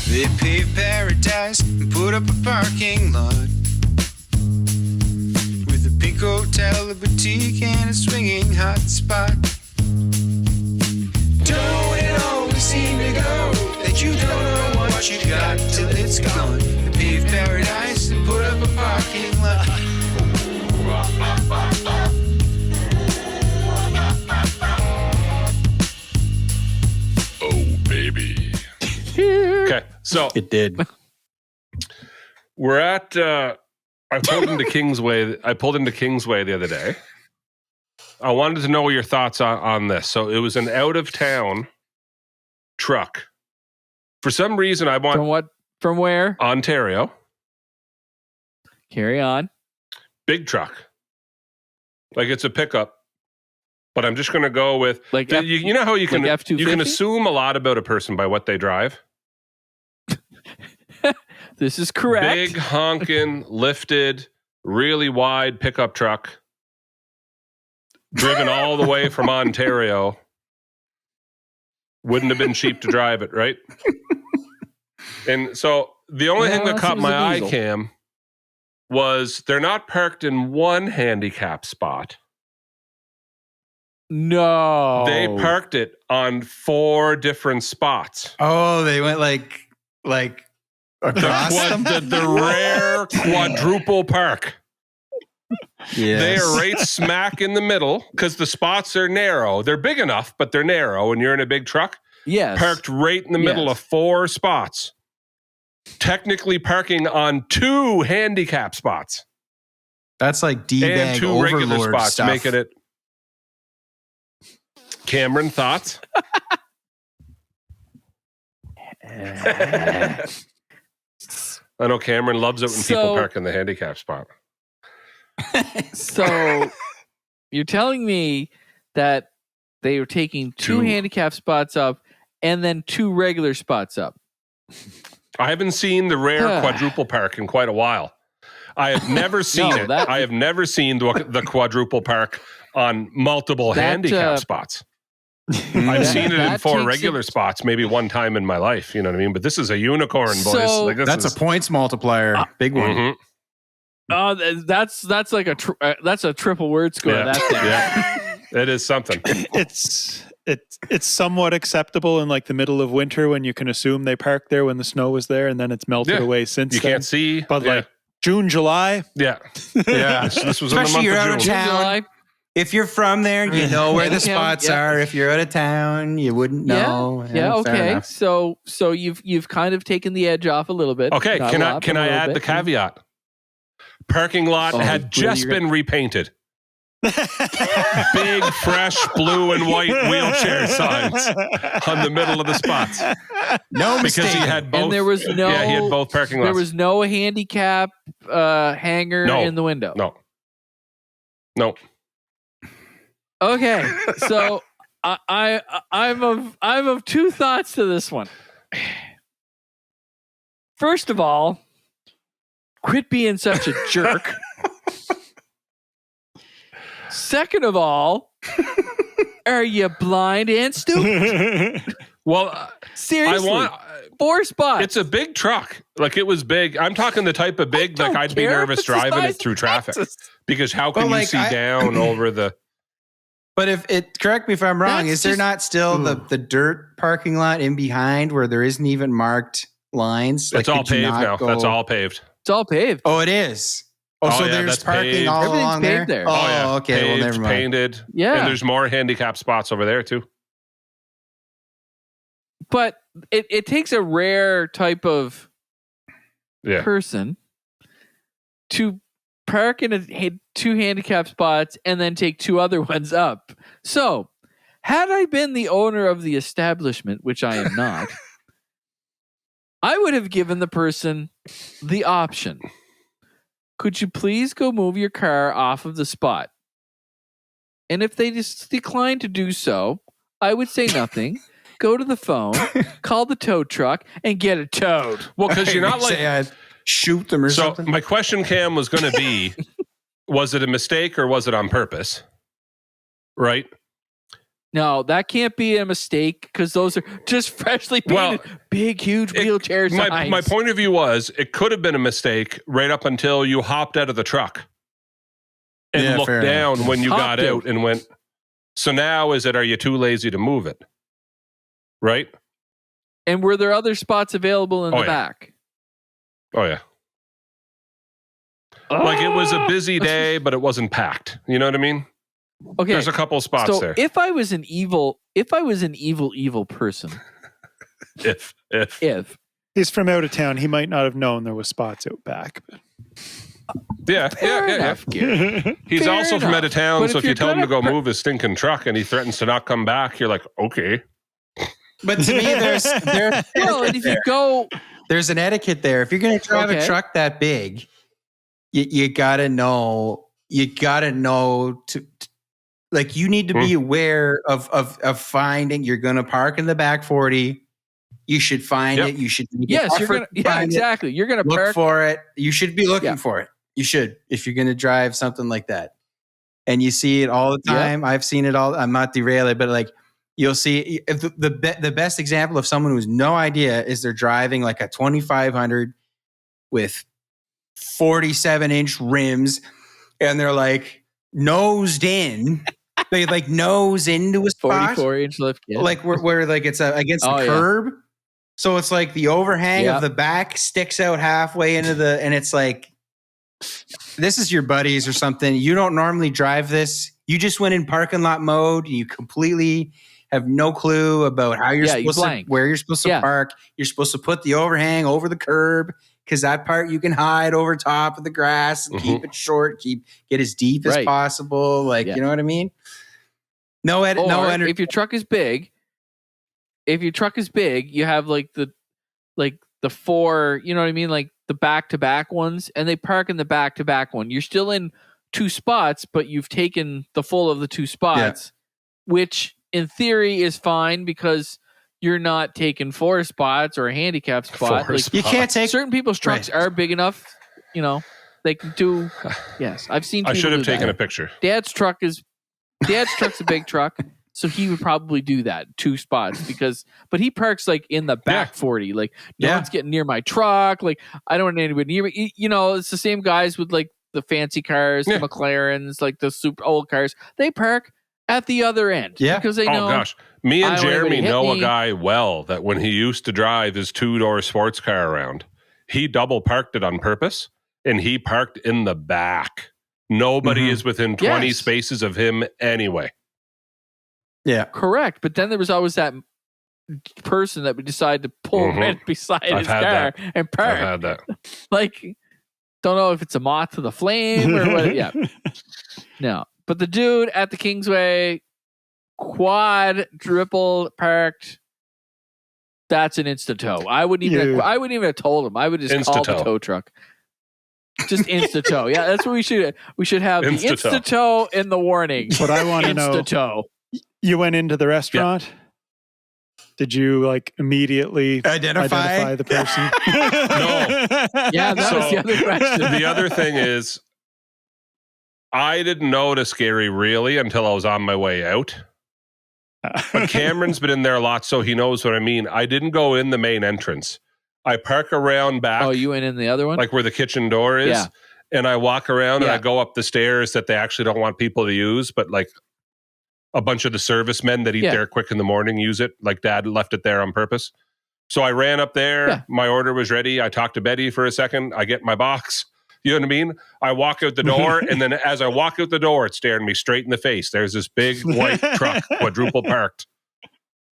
Speaker 6: They paved paradise and put up a parking lot with a pink hotel, a boutique, and a swinging hot spot. Don't it always seem to go that you don't know what you got till it's gone? They paved paradise and put up a parking lot.
Speaker 5: Oh, baby. Okay, so
Speaker 3: It did.
Speaker 5: we're at I pulled into Kingsway the other day. I wanted to know your thoughts on this. So it was an out-of-town truck. For some reason, I want...
Speaker 1: From where?
Speaker 5: Ontario.
Speaker 1: Carry on.
Speaker 5: Big truck. Like it's a pickup. But I'm just going to go with...
Speaker 1: Like
Speaker 5: you know how you can
Speaker 1: F-250?
Speaker 5: You can assume a lot about a person by what they drive?
Speaker 1: This is correct.
Speaker 5: Big, honking, lifted, really wide pickup truck. Driven all the way from Ontario. Wouldn't have been cheap to drive it, right? And so the only thing that caught my eye, Cam, was they're not parked in one handicap spot.
Speaker 1: No.
Speaker 5: They parked it on 4 different spots.
Speaker 3: Oh, they went like across them?
Speaker 5: The rare quadruple park.
Speaker 3: Yes.
Speaker 5: They are right smack in the middle because the spots are narrow. They're big enough, but they're narrow, and you're in a big truck.
Speaker 1: Yes.
Speaker 5: Parked right in the middle of 4 spots. Technically parking on 2 handicap spots.
Speaker 3: That's like D-bag
Speaker 5: and 2
Speaker 3: overlord
Speaker 5: regular spots,
Speaker 3: stuff.
Speaker 5: making it. Cameron, thoughts? I know Cameron loves it when people park in the handicap spot.
Speaker 1: So you're telling me that they were taking 2 handicap spots up and then 2 regular spots up.
Speaker 5: I haven't seen the rare quadruple park in quite a while. I have never seen it. I have never seen the quadruple park on multiple handicap spots. I've seen it in 4 regular spots, maybe one time in my life. You know what I mean? But this is a unicorn, boys. Like,
Speaker 3: that's a points multiplier. Big one.
Speaker 5: Mm-hmm.
Speaker 1: That's like that's a triple word score.
Speaker 5: Yeah.
Speaker 1: That thing.
Speaker 5: Yeah. It is something.
Speaker 4: It's somewhat acceptable in like the middle of winter when you can assume they parked there when the snow was there and then it's melted away since
Speaker 5: you
Speaker 4: then.
Speaker 5: can't see.
Speaker 4: But like June, July.
Speaker 5: Yeah. Yeah. This was
Speaker 3: Especially
Speaker 5: in the
Speaker 3: you're
Speaker 5: month
Speaker 3: out
Speaker 5: of
Speaker 3: of
Speaker 5: June.
Speaker 3: town. If you're from there, you know where the spots are. If you're out of town, you wouldn't know.
Speaker 1: Yeah, okay. So you've kind of taken the edge off a little bit.
Speaker 5: Okay, can I add the caveat? Parking lot had just been repainted. Big, fresh blue and white wheelchair signs on the middle of the spots.
Speaker 3: No mistake.
Speaker 5: Because he had both.
Speaker 1: And there was no.
Speaker 5: Yeah, he had both parking lots.
Speaker 1: There was no handicap hanger in the window.
Speaker 5: No.
Speaker 1: Okay, so I'm of 2 thoughts to this one. First of all, quit being such a jerk. Second of all, are you blind and stupid?
Speaker 5: Well,
Speaker 1: seriously, 4 spots.
Speaker 5: It's a big truck. Like it was big. I'm talking the type of big. Like I'd be nervous driving it through traffic because how can you see down over the?
Speaker 3: But correct me if I'm wrong, is there not still the dirt parking lot in behind where there isn't even marked lines?
Speaker 5: It's all paved now. That's all paved.
Speaker 1: It's all paved.
Speaker 3: Oh, it is. Oh, so there's parking
Speaker 5: paved.
Speaker 3: all
Speaker 1: Everything's
Speaker 3: along
Speaker 1: paved there.
Speaker 3: Oh,
Speaker 5: yeah.
Speaker 3: okay.
Speaker 5: Paved,
Speaker 3: Well, never mind.
Speaker 5: Painted.
Speaker 1: Yeah.
Speaker 5: And there's more handicap spots over there too.
Speaker 1: But it takes a rare type of person to park in 2 handicap spots and then take 2 other ones up. So, had I been the owner of the establishment, which I am not, I would have given the person the option. Could you please go move your car off of the spot? And if they just decline to do so, I would say nothing. Go to the phone, call the tow truck, and get it towed.
Speaker 5: Well, because you're not like
Speaker 3: I'd shoot them or something.
Speaker 5: So my question, Cam, was going to be: was it a mistake or was it on purpose? Right?
Speaker 1: No, that can't be a mistake because those are just freshly painted, big, huge wheelchair signs.
Speaker 5: My point of view was it could have been a mistake right up until you hopped out of the truck and looked down when you got out and went. So now are you too lazy to move it? Right?
Speaker 1: And were there other spots available in the back?
Speaker 5: Oh, yeah. Like it was a busy day, but it wasn't packed. You know what I mean?
Speaker 1: Okay.
Speaker 5: There's a couple spots there.
Speaker 1: If I was an evil person.
Speaker 5: if
Speaker 4: he's from out of town, he might not have known there was spots out back. But.
Speaker 1: Fair enough, Gary.
Speaker 5: He's
Speaker 1: Fair
Speaker 5: also from
Speaker 1: enough.
Speaker 5: out of town,
Speaker 1: But
Speaker 5: so
Speaker 1: if
Speaker 5: if you
Speaker 1: you're
Speaker 5: tell him to go
Speaker 1: gonna
Speaker 5: move his stinking truck and he threatens to not come back, you're like, okay.
Speaker 3: But to me, there's
Speaker 1: Well, and if you go,
Speaker 3: there's an etiquette there. If you're going to drive a
Speaker 1: Okay.
Speaker 3: truck that big, you gotta know. You gotta know to like you need to be aware of finding. You're going to park in the back 40. You should find it. You should make an
Speaker 1: yes, you're
Speaker 3: effort
Speaker 1: gonna.
Speaker 3: to
Speaker 1: Yeah,
Speaker 3: find it.
Speaker 1: exactly. You're gonna
Speaker 3: Look
Speaker 1: park.
Speaker 3: for it. You should be looking
Speaker 1: Yeah.
Speaker 3: for it. You should if you're going to drive something like that. And you see it all the time. I've seen it all. I'm not derailing, but like you'll see if the best example of someone who has no idea is they're driving like a 2500 with 47-inch rims, and they're like nosed in. They like nose into a spot,
Speaker 1: 44-inch lift kit.
Speaker 3: like where like it's against the
Speaker 1: Oh, yeah.
Speaker 3: curb. So it's like the overhang
Speaker 1: Yep.
Speaker 3: of the back sticks out halfway into the, and it's like, this is your buddies or something. You don't normally drive this. You just went in parking lot mode. And you completely have no clue about how you're
Speaker 1: Yeah, you
Speaker 3: supposed to,
Speaker 1: blank.
Speaker 3: where you're supposed to
Speaker 1: Yeah.
Speaker 3: park. You're supposed to put the overhang over the curb because that part you can hide over top of the grass and keep it short, get as deep as
Speaker 1: Right.
Speaker 3: possible. Like,
Speaker 1: Yeah.
Speaker 3: you know what I mean? No edit, no
Speaker 1: Or
Speaker 3: energy.
Speaker 1: if your truck is big, you have like the four, you know what I mean, like the back-to-back ones, and they park in the back-to-back one. You're still in two spots, but you've taken the full of the two spots, which in theory is fine because you're not taking four spots or a handicap spot.
Speaker 5: Four
Speaker 1: Like
Speaker 3: You can't take
Speaker 1: certain people's trucks are big enough, you know, they can do. Yes, I've seen.
Speaker 5: I
Speaker 1: people
Speaker 5: should have
Speaker 1: do
Speaker 5: taken
Speaker 1: that.
Speaker 5: a picture.
Speaker 1: Dad's truck's a big truck, so he would probably do that, two spots, but he parks like in the back 40, like no one's getting near my truck, like I don't want anybody near me. You know, it's the same guys with like the fancy cars, the McLarens, like the super old cars. They park at the other end, because they know.
Speaker 5: Oh gosh, me and
Speaker 1: I don't want
Speaker 5: Jeremy
Speaker 1: anybody to hit
Speaker 5: know
Speaker 1: me.
Speaker 5: a guy well that when he used to drive his 2-door sports car around, he double parked it on purpose, and he parked in the back. Nobody is within 20
Speaker 1: Yes.
Speaker 5: spaces of him anyway.
Speaker 3: Yeah.
Speaker 1: Correct, but then there was always that person that would decide to pull right beside
Speaker 5: I've
Speaker 1: his
Speaker 5: had
Speaker 1: car
Speaker 5: that.
Speaker 1: and park.
Speaker 5: I've had that.
Speaker 1: Like, don't know if it's a moth to the flame or what. Yeah, no. But the dude at the Kingsway quadruple parked. That's an insta tow. I wouldn't even have told him. I would just call the
Speaker 5: Insta-tow.
Speaker 1: tow truck. Just insta tow. Yeah, that's what we should. We should have the
Speaker 5: Insta-tow.
Speaker 1: insta tow in the warning.
Speaker 4: What I want to know,
Speaker 1: Insta tow.
Speaker 4: you went into the restaurant. Did you like immediately
Speaker 3: Identify
Speaker 4: the person?
Speaker 5: No.
Speaker 1: Yeah, that was the other question.
Speaker 5: The other thing is, I didn't notice Gary really until I was on my way out. But Cameron's been in there a lot, so he knows what I mean. I didn't go in the main entrance. I park around back.
Speaker 1: Oh, you went in the other one?
Speaker 5: Like where the kitchen door is.
Speaker 1: Yeah.
Speaker 5: And I walk around and
Speaker 1: Yeah.
Speaker 5: I go up the stairs that they actually don't want people to use, but like a bunch of the servicemen that eat there quick in the morning use it. Like Dad left it there on purpose. So I ran up there.
Speaker 1: Yeah.
Speaker 5: My order was ready. I talked to Betty for a second. I get my box. You know what I mean? I walk out the door, and then as I walk out the door, it's staring me straight in the face. There's this big white truck, quadruple parked,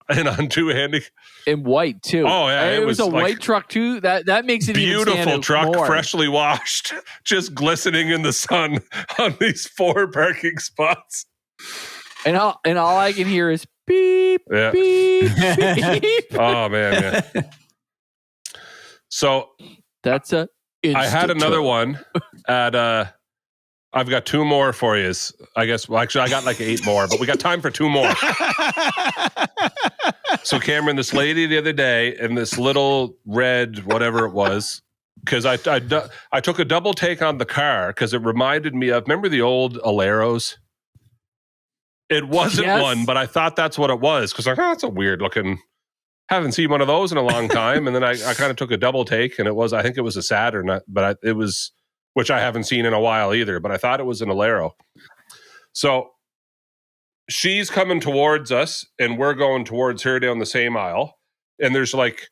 Speaker 5: and on two-handed.
Speaker 1: In white too.
Speaker 5: Oh yeah,
Speaker 1: it was a
Speaker 5: like
Speaker 1: white truck too. That makes it even stand
Speaker 5: beautiful
Speaker 1: out
Speaker 5: truck,
Speaker 1: more.
Speaker 5: freshly washed, just glistening in the sun on these 4 parking spots.
Speaker 1: And all I can hear is beep,
Speaker 5: Yeah.
Speaker 1: beep, beep.
Speaker 5: Oh man. Yeah. So
Speaker 1: That's a.
Speaker 5: I had another
Speaker 1: insta-tow.
Speaker 5: one at I've got 2 more for you. I guess well, actually I got like 8 more, but we got time for 2 more. So Cameron, this lady the other day in this little red whatever it was, because I took a double take on the car because it reminded me of, remember the old Aleros? It wasn't one, but I thought that's what it was because like, that's a weird looking. Haven't seen one of those in a long time. And then I kind of took a double take, and I think it was a Saturn, but it was, which I haven't seen in a while either, but I thought it was an Alero. So she's coming towards us, and we're going towards her down the same aisle. And there's like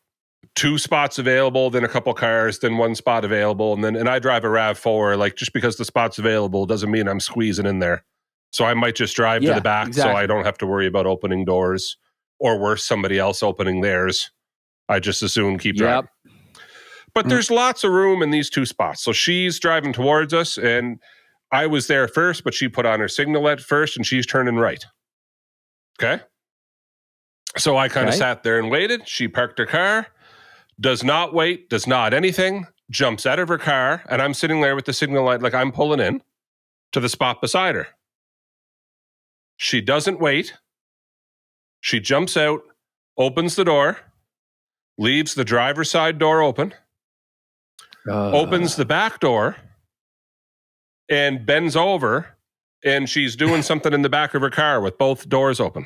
Speaker 5: 2 spots available, then a couple cars, then 1 spot available. And I drive a RAV4, like just because the spot's available doesn't mean I'm squeezing in there. So I might just drive to the back so I don't have to worry about opening doors. Or worse, somebody else opening theirs. I just as soon keep driving. But there's lots of room in these two spots. So she's driving towards us, and I was there first, but she put on her signal at first, and she's turning right. Okay? So I kind of sat there and waited. She parked her car, does not wait, does not anything, jumps out of her car, and I'm sitting there with the signal light like I'm pulling in to the spot beside her. She doesn't wait. She jumps out, opens the door, leaves the driver's side door open, opens the back door, and bends over, and she's doing something in the back of her car with both doors open.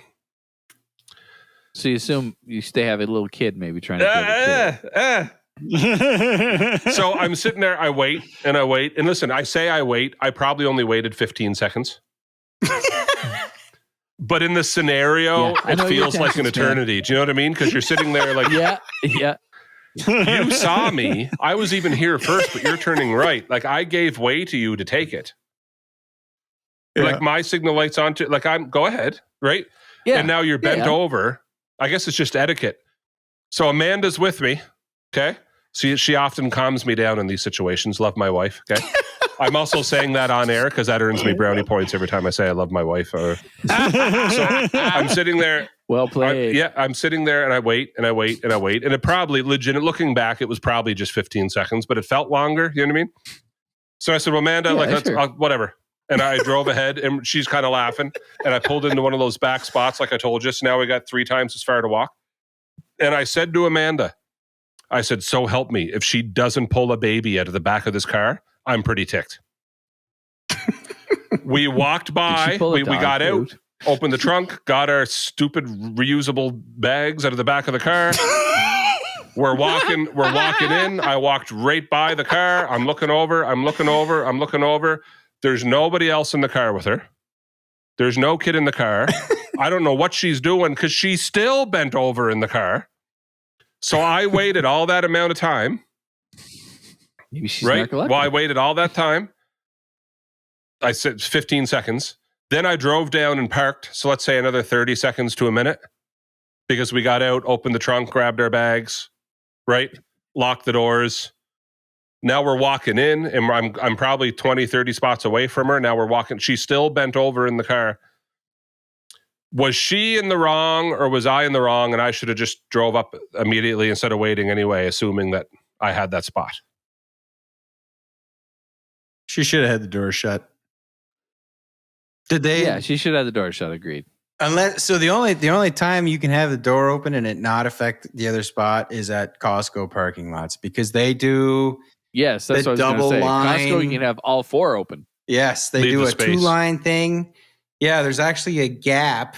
Speaker 1: So you assume they have a little kid maybe trying to kill the kid.
Speaker 5: So I'm sitting there, I wait. And listen, I say I wait. I probably only waited 15 seconds. But in the scenario, it feels like an eternity. Do you know what I mean? Because you're sitting there like...
Speaker 1: Yeah.
Speaker 5: You saw me. I was even here first, but you're turning right. Like, I gave way to you to take it. Yeah. Like, my signal light's on. Go ahead, right? Yeah. And now you're bent over. I guess it's just etiquette. So Amanda's with me, okay? She often calms me down in these situations. Love my wife, okay? I'm also saying that on air because that earns me brownie points every time I say I love my wife. So I'm sitting there.
Speaker 1: Well played.
Speaker 5: I'm sitting there and I wait. And it probably, looking back, it was probably just 15 seconds, but it felt longer. You know what I mean? So I said, well, Amanda, whatever. And I drove ahead and she's kind of laughing. And I pulled into one of those back spots like I told you. So now we got 3 times as far to walk. And I said to Amanda, I said, so help me. If she doesn't pull a baby out of the back of this car, I'm pretty ticked. We walked by, we got out, opened the trunk, got our stupid reusable bags out of the back of the car. We're walking in. I walked right by the car. I'm looking over. There's nobody else in the car with her. There's no kid in the car. I don't know what she's doing because she's still bent over in the car. So I waited all that amount of time.
Speaker 1: Maybe she's
Speaker 5: right?
Speaker 1: narcoleptic.
Speaker 5: Well, I waited all that time. I said 15 seconds. Then I drove down and parked. So let's say another 30 seconds to a minute because we got out, opened the trunk, grabbed our bags, right? Locked the doors. Now we're walking in and I'm probably 20, 30 spots away from her. Now we're walking. She's still bent over in the car. Was she in the wrong or was I in the wrong? And I should have just drove up immediately instead of waiting anyway, assuming that I had that spot.
Speaker 3: She should have had the door shut. Did they?
Speaker 1: Yeah, she should have the door shut. Agreed.
Speaker 3: So the only time you can have the door open and it not affect the other spot is at Costco parking lots because they do.
Speaker 1: Yes, that's what I was going to say.
Speaker 3: Line.
Speaker 1: Costco, you can have all 4 open.
Speaker 3: Yes, they do a 2-line thing. Yeah, there's actually a gap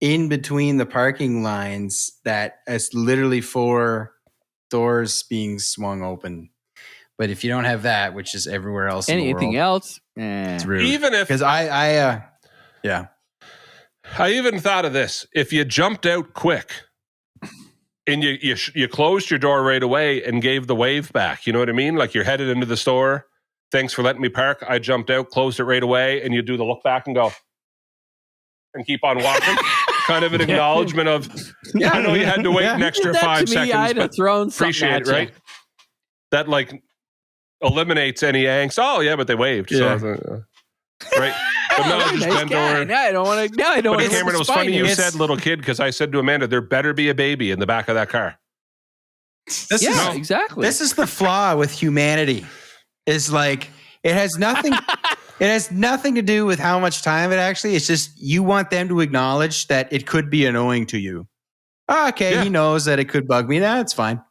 Speaker 3: in between the parking lines that is literally 4 doors being swung open. But if you don't have that, which is everywhere else,
Speaker 1: anything else,
Speaker 3: it's rude.
Speaker 5: Even if
Speaker 3: because I
Speaker 5: even thought of this: if you jumped out quick and you closed your door right away and gave the wave back, you know what I mean? Like you're headed into the store. Thanks for letting me park. I jumped out, closed it right away, and you do the look back and go and keep on walking. Kind of an acknowledgement of, I know you had to wait an extra 5 seconds,
Speaker 1: I'd have thrown
Speaker 5: appreciate it, right? That like eliminates any angst. Oh yeah, but they waved.
Speaker 3: Yeah.
Speaker 5: So, right. But no, just
Speaker 1: nice
Speaker 5: bent
Speaker 1: guy.
Speaker 5: over.
Speaker 1: Now I don't want to. Now I don't want to.
Speaker 5: Cameron, it was funny you said little kid because I said to Amanda, there better be a baby in the back of that car.
Speaker 1: Exactly.
Speaker 3: This is the flaw with humanity. Is like it has nothing. It has nothing to do with how much time it actually. It's just you want them to acknowledge that it could be annoying to you. Okay, he knows that it could bug me. That's fine.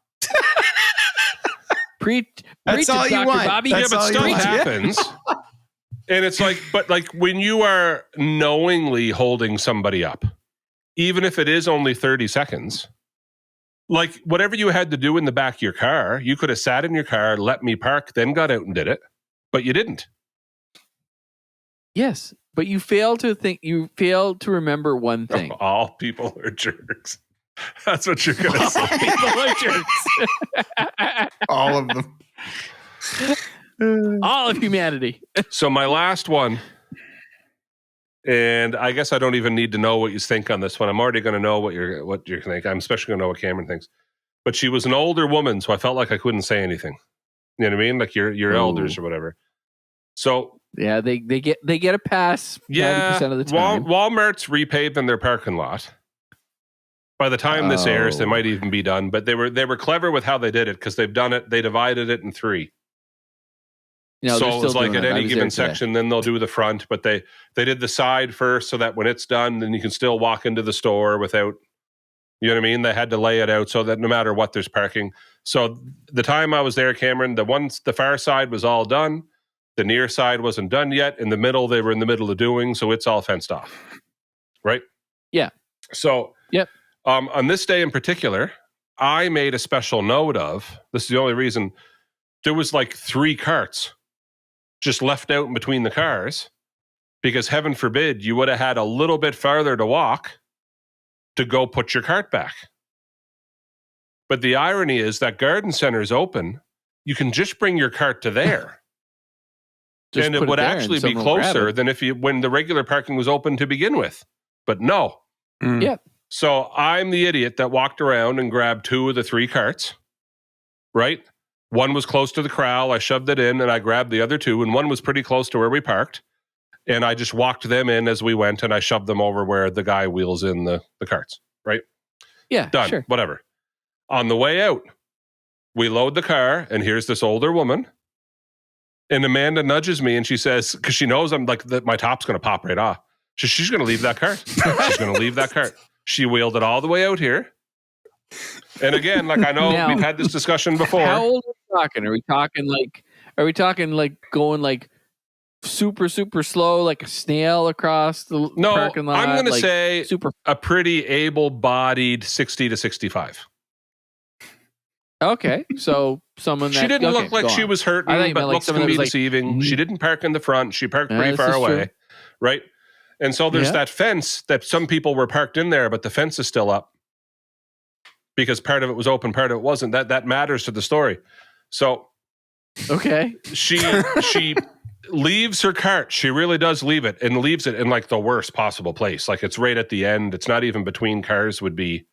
Speaker 1: That's
Speaker 3: all you
Speaker 1: Dr.
Speaker 3: want.
Speaker 1: Bobby.
Speaker 5: Yeah, but stuff happens. And it's like, but like when you are knowingly holding somebody up, even if it is only 30 seconds, like whatever you had to do in the back of your car, you could have sat in your car, let me park, then got out and did it, but you didn't.
Speaker 1: Yes, but you fail to think. You fail to remember one thing.
Speaker 5: All people are jerks. That's what you're going to say.
Speaker 1: People are jerks.
Speaker 3: All of them.
Speaker 1: All of humanity.
Speaker 5: So my last one, and I guess I don't even need to know what you think on this one. I'm already going to know what you're thinking. I'm especially going to know what Cameron thinks. But she was an older woman, so I felt like I couldn't say anything. You know what I mean? Like your elders or whatever. So
Speaker 1: yeah, they get a pass 90% of the time.
Speaker 5: Walmart's repaving their parking lot. By the time this airs, they might even be done. But they were clever with how they did it because they've done it. They divided it in 3. So it was like at any given section, then they'll do the front. But they did the side first so that when it's done, then you can still walk into the store without, you know what I mean? They had to lay it out so that no matter what, there's parking. So the time I was there, Cameron, the far side was all done. The near side wasn't done yet. In the middle, they were in the middle of doing, so it's all fenced off. Right?
Speaker 1: Yeah.
Speaker 5: So
Speaker 1: yep.
Speaker 5: On this day in particular, I made a special note of, this is the only reason, there was like 3 carts just left out in between the cars because heaven forbid you would have had a little bit farther to walk to go put your cart back. But the irony is that garden center is open. You can just bring your cart to there. And it would actually be closer than when the regular parking was open to begin with. But no.
Speaker 1: Yeah.
Speaker 5: So I'm the idiot that walked around and grabbed 2 of the 3 carts, right? One was close to the corral. I shoved it in and I grabbed the other 2, and one was pretty close to where we parked. And I just walked them in as we went and I shoved them over where the guy wheels in the carts, right?
Speaker 1: Yeah,
Speaker 5: done.
Speaker 1: Sure.
Speaker 5: Whatever. On the way out, we load the car and here's this older woman. And Amanda nudges me and she says, because she knows I'm like, my top's going to pop right off. She's going to leave that cart. She's going to leave that cart. She wheeled it all the way out here. And again, like I know we've had this discussion before.
Speaker 1: How old are we talking? Are we talking like going like super, super slow, like a snail across the parking lot?
Speaker 5: I'm going to say
Speaker 1: super
Speaker 5: a pretty able-bodied 60 to 65.
Speaker 1: Okay, so someone that...
Speaker 5: She didn't look like she was hurting, but looks can be deceiving. She didn't park in the front. She parked pretty far away, right? And so there's that fence that some people were parked in there, but the fence is still up because part of it was open, part of it wasn't. That matters to the story. So
Speaker 1: okay,
Speaker 5: she leaves her cart. She really does leave it and leaves it in like the worst possible place. Like it's right at the end. It's not even between cars. Would be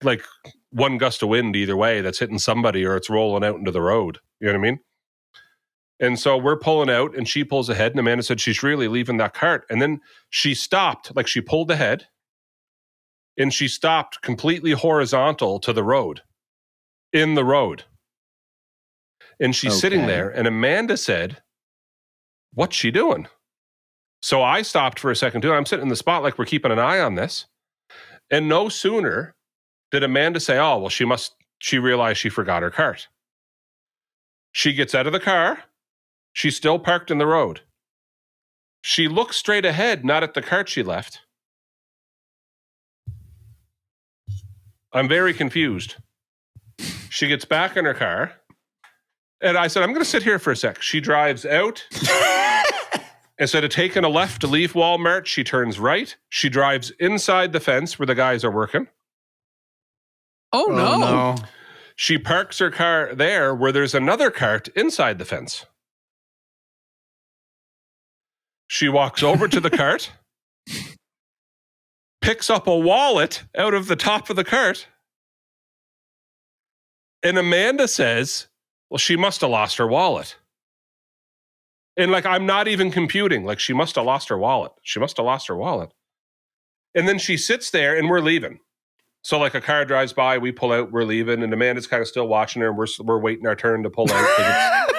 Speaker 5: like one gust of wind either way that's hitting somebody or it's rolling out into the road. You know what I mean? And so we're pulling out and she pulls ahead and Amanda said she's really leaving that cart. And then she stopped, like she pulled ahead and she stopped completely horizontal to the road, in the road. And she's sitting there and Amanda said, what's she doing? So I stopped for a second too. I'm sitting in the spot like we're keeping an eye on this. And no sooner did Amanda say, oh, well, she realized she forgot her cart. She gets out of the car. She's still parked in the road. She looks straight ahead, not at the cart she left. I'm very confused. She gets back in her car. And I said, I'm going to sit here for a sec. She drives out. Instead of taking a left to leave Walmart, she turns right. She drives inside the fence where the guys are working.
Speaker 1: Oh, no.
Speaker 5: She parks her car there where there's another cart inside the fence. She walks over to the cart, picks up a wallet out of the top of the cart, and Amanda says, well, she must have lost her wallet. And like, I'm not even computing. Like, she must have lost her wallet. She must have lost her wallet. And then she sits there and we're leaving. So like a car drives by, we pull out, we're leaving, and Amanda's kind of still watching her, and we're waiting our turn to pull out.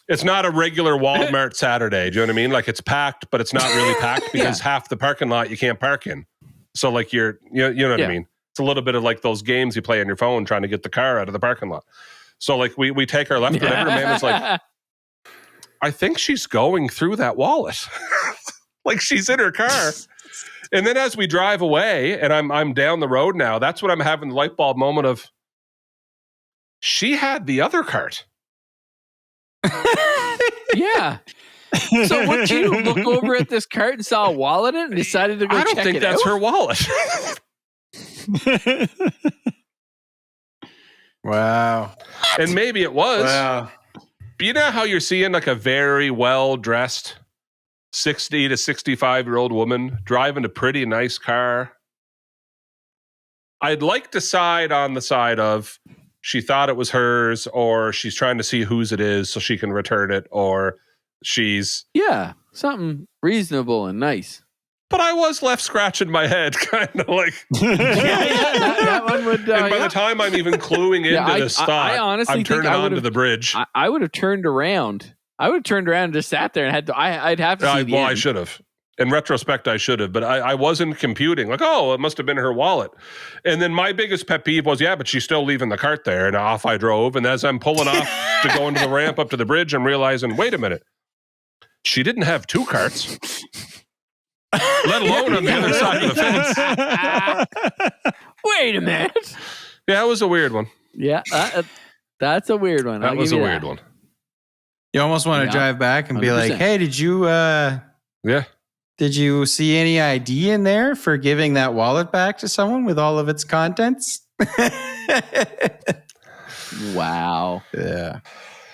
Speaker 5: It's not a regular Walmart Saturday. Do you know what I mean? Like it's packed, but it's not really packed because half the parking lot you can't park in. So like you know what I mean? It's a little bit of like those games you play on your phone trying to get the car out of the parking lot. So like we take our left, whatever. Amanda's like, I think she's going through that wallet. Like she's in her car. And then as we drive away and I'm down the road now, that's when I'm having the light bulb moment of she had the other cart.
Speaker 1: Yeah. So what you look over at this cart and saw a wallet in it and decided to go check it out?
Speaker 5: I don't think that's her wallet.
Speaker 3: Wow.
Speaker 5: And maybe it was.
Speaker 3: Wow.
Speaker 5: But you know how you're seeing like a very well-dressed 60 to 65-year-old woman driving a pretty nice car? I'd like to side on the side of she thought it was hers, or she's trying to see whose it is so she can return it, or she's...
Speaker 1: Yeah, something reasonable and nice.
Speaker 5: But I was left scratching my head, kind of like...
Speaker 1: that one would...
Speaker 5: and by the time I'm even cluing into this thought,
Speaker 1: I honestly
Speaker 5: I'm turning onto the bridge.
Speaker 1: I would have turned around. I would have turned around and just sat there and had to... I'd have to see the end.
Speaker 5: I should have. In retrospect, I should have, but I wasn't computing. Like, oh, it must have been her wallet. And then my biggest pet peeve was, yeah, but she's still leaving the cart there. And off I drove. And as I'm pulling off to go into the ramp up to the bridge, I'm realizing, wait a minute. She didn't have two carts, let alone on the other side of the fence.
Speaker 1: Wait a minute.
Speaker 5: Yeah, it was a weird one.
Speaker 1: Yeah, that's a weird one.
Speaker 5: That was a weird one.
Speaker 3: You almost want to drive back and be
Speaker 1: 100%.
Speaker 3: like, hey, did you...
Speaker 5: Yeah.
Speaker 3: Did you see any ID in there for giving that wallet back to someone with all of its contents?
Speaker 1: Wow.
Speaker 3: Yeah.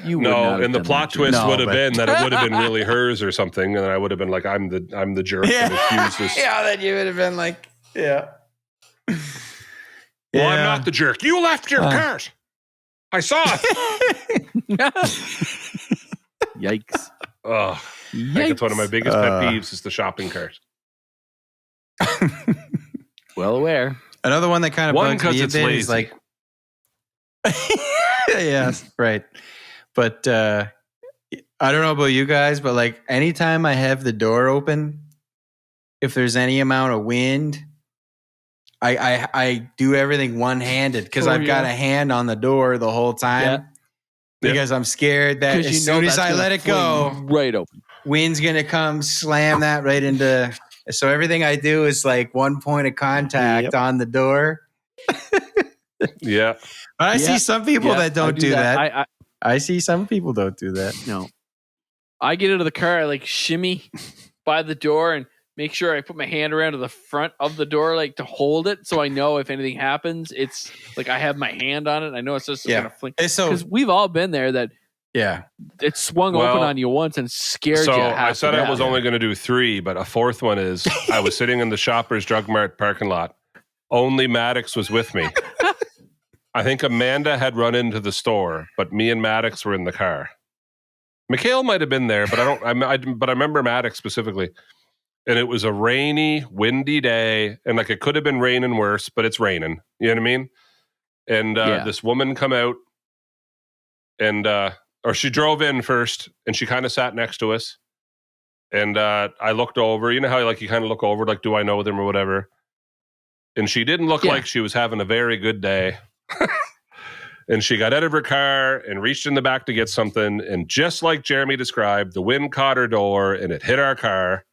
Speaker 1: You would not
Speaker 5: No,
Speaker 1: have
Speaker 5: and the
Speaker 1: done
Speaker 5: plot
Speaker 1: that,
Speaker 5: twist
Speaker 3: No,
Speaker 5: would have
Speaker 3: but-
Speaker 5: been that it would have been really hers or something, and then I would have been like, I'm the jerk that accused this.
Speaker 3: Yeah, then you would have been like, yeah.
Speaker 5: Well, I'm not the jerk. You left your cart. I saw it.
Speaker 1: Yikes.
Speaker 5: Oh, I think it's one of my biggest pet peeves is the shopping cart.
Speaker 1: Well aware.
Speaker 3: Another one that kind of
Speaker 5: One,
Speaker 3: bugs me
Speaker 5: 'cause
Speaker 3: a
Speaker 5: it's
Speaker 3: bit
Speaker 5: lazy.
Speaker 3: is like, yes, right. But I don't know about you guys, but like anytime I have the door open, if there's any amount of wind, I do everything one-handed because I've got a hand on the door the whole time.
Speaker 1: Yeah.
Speaker 3: Because I'm scared that as soon as I let it go,
Speaker 1: right open.
Speaker 3: wind's gonna come slam that right into. So everything I do is like one point of contact on the door.
Speaker 5: Yeah.
Speaker 3: But I see some people that
Speaker 1: I
Speaker 3: don't do that.
Speaker 1: I
Speaker 3: I see some people don't do that.
Speaker 1: no. I get out of the car, I like shimmy by the door and make sure I put my hand around to the front of the door, like to hold it, so I know if anything happens, it's like I have my hand on it. I know it's just
Speaker 3: Yeah.
Speaker 1: gonna fling.
Speaker 3: And so
Speaker 1: Because we've all been there that
Speaker 3: yeah,
Speaker 1: it swung
Speaker 5: Well,
Speaker 1: open on you once and scared
Speaker 5: So
Speaker 1: you.
Speaker 5: I said I was only going to do 3, but a fourth one is I was sitting in the Shoppers Drug Mart parking lot. Only Maddox was with me. I think Amanda had run into the store, but me and Maddox were in the car. Mikhail might have been there, but but I remember Maddox specifically. And it was a rainy, windy day, and like it could have been raining worse, but it's raining. You know what I mean? And this woman come out, and or she drove in first, and she kind of sat next to us. And I looked over. You know how like you kind of look over, like, do I know them or whatever? And she didn't look like she was having a very good day. And she got out of her car and reached in the back to get something. And just like Jeremy described, the wind caught her door and it hit our car.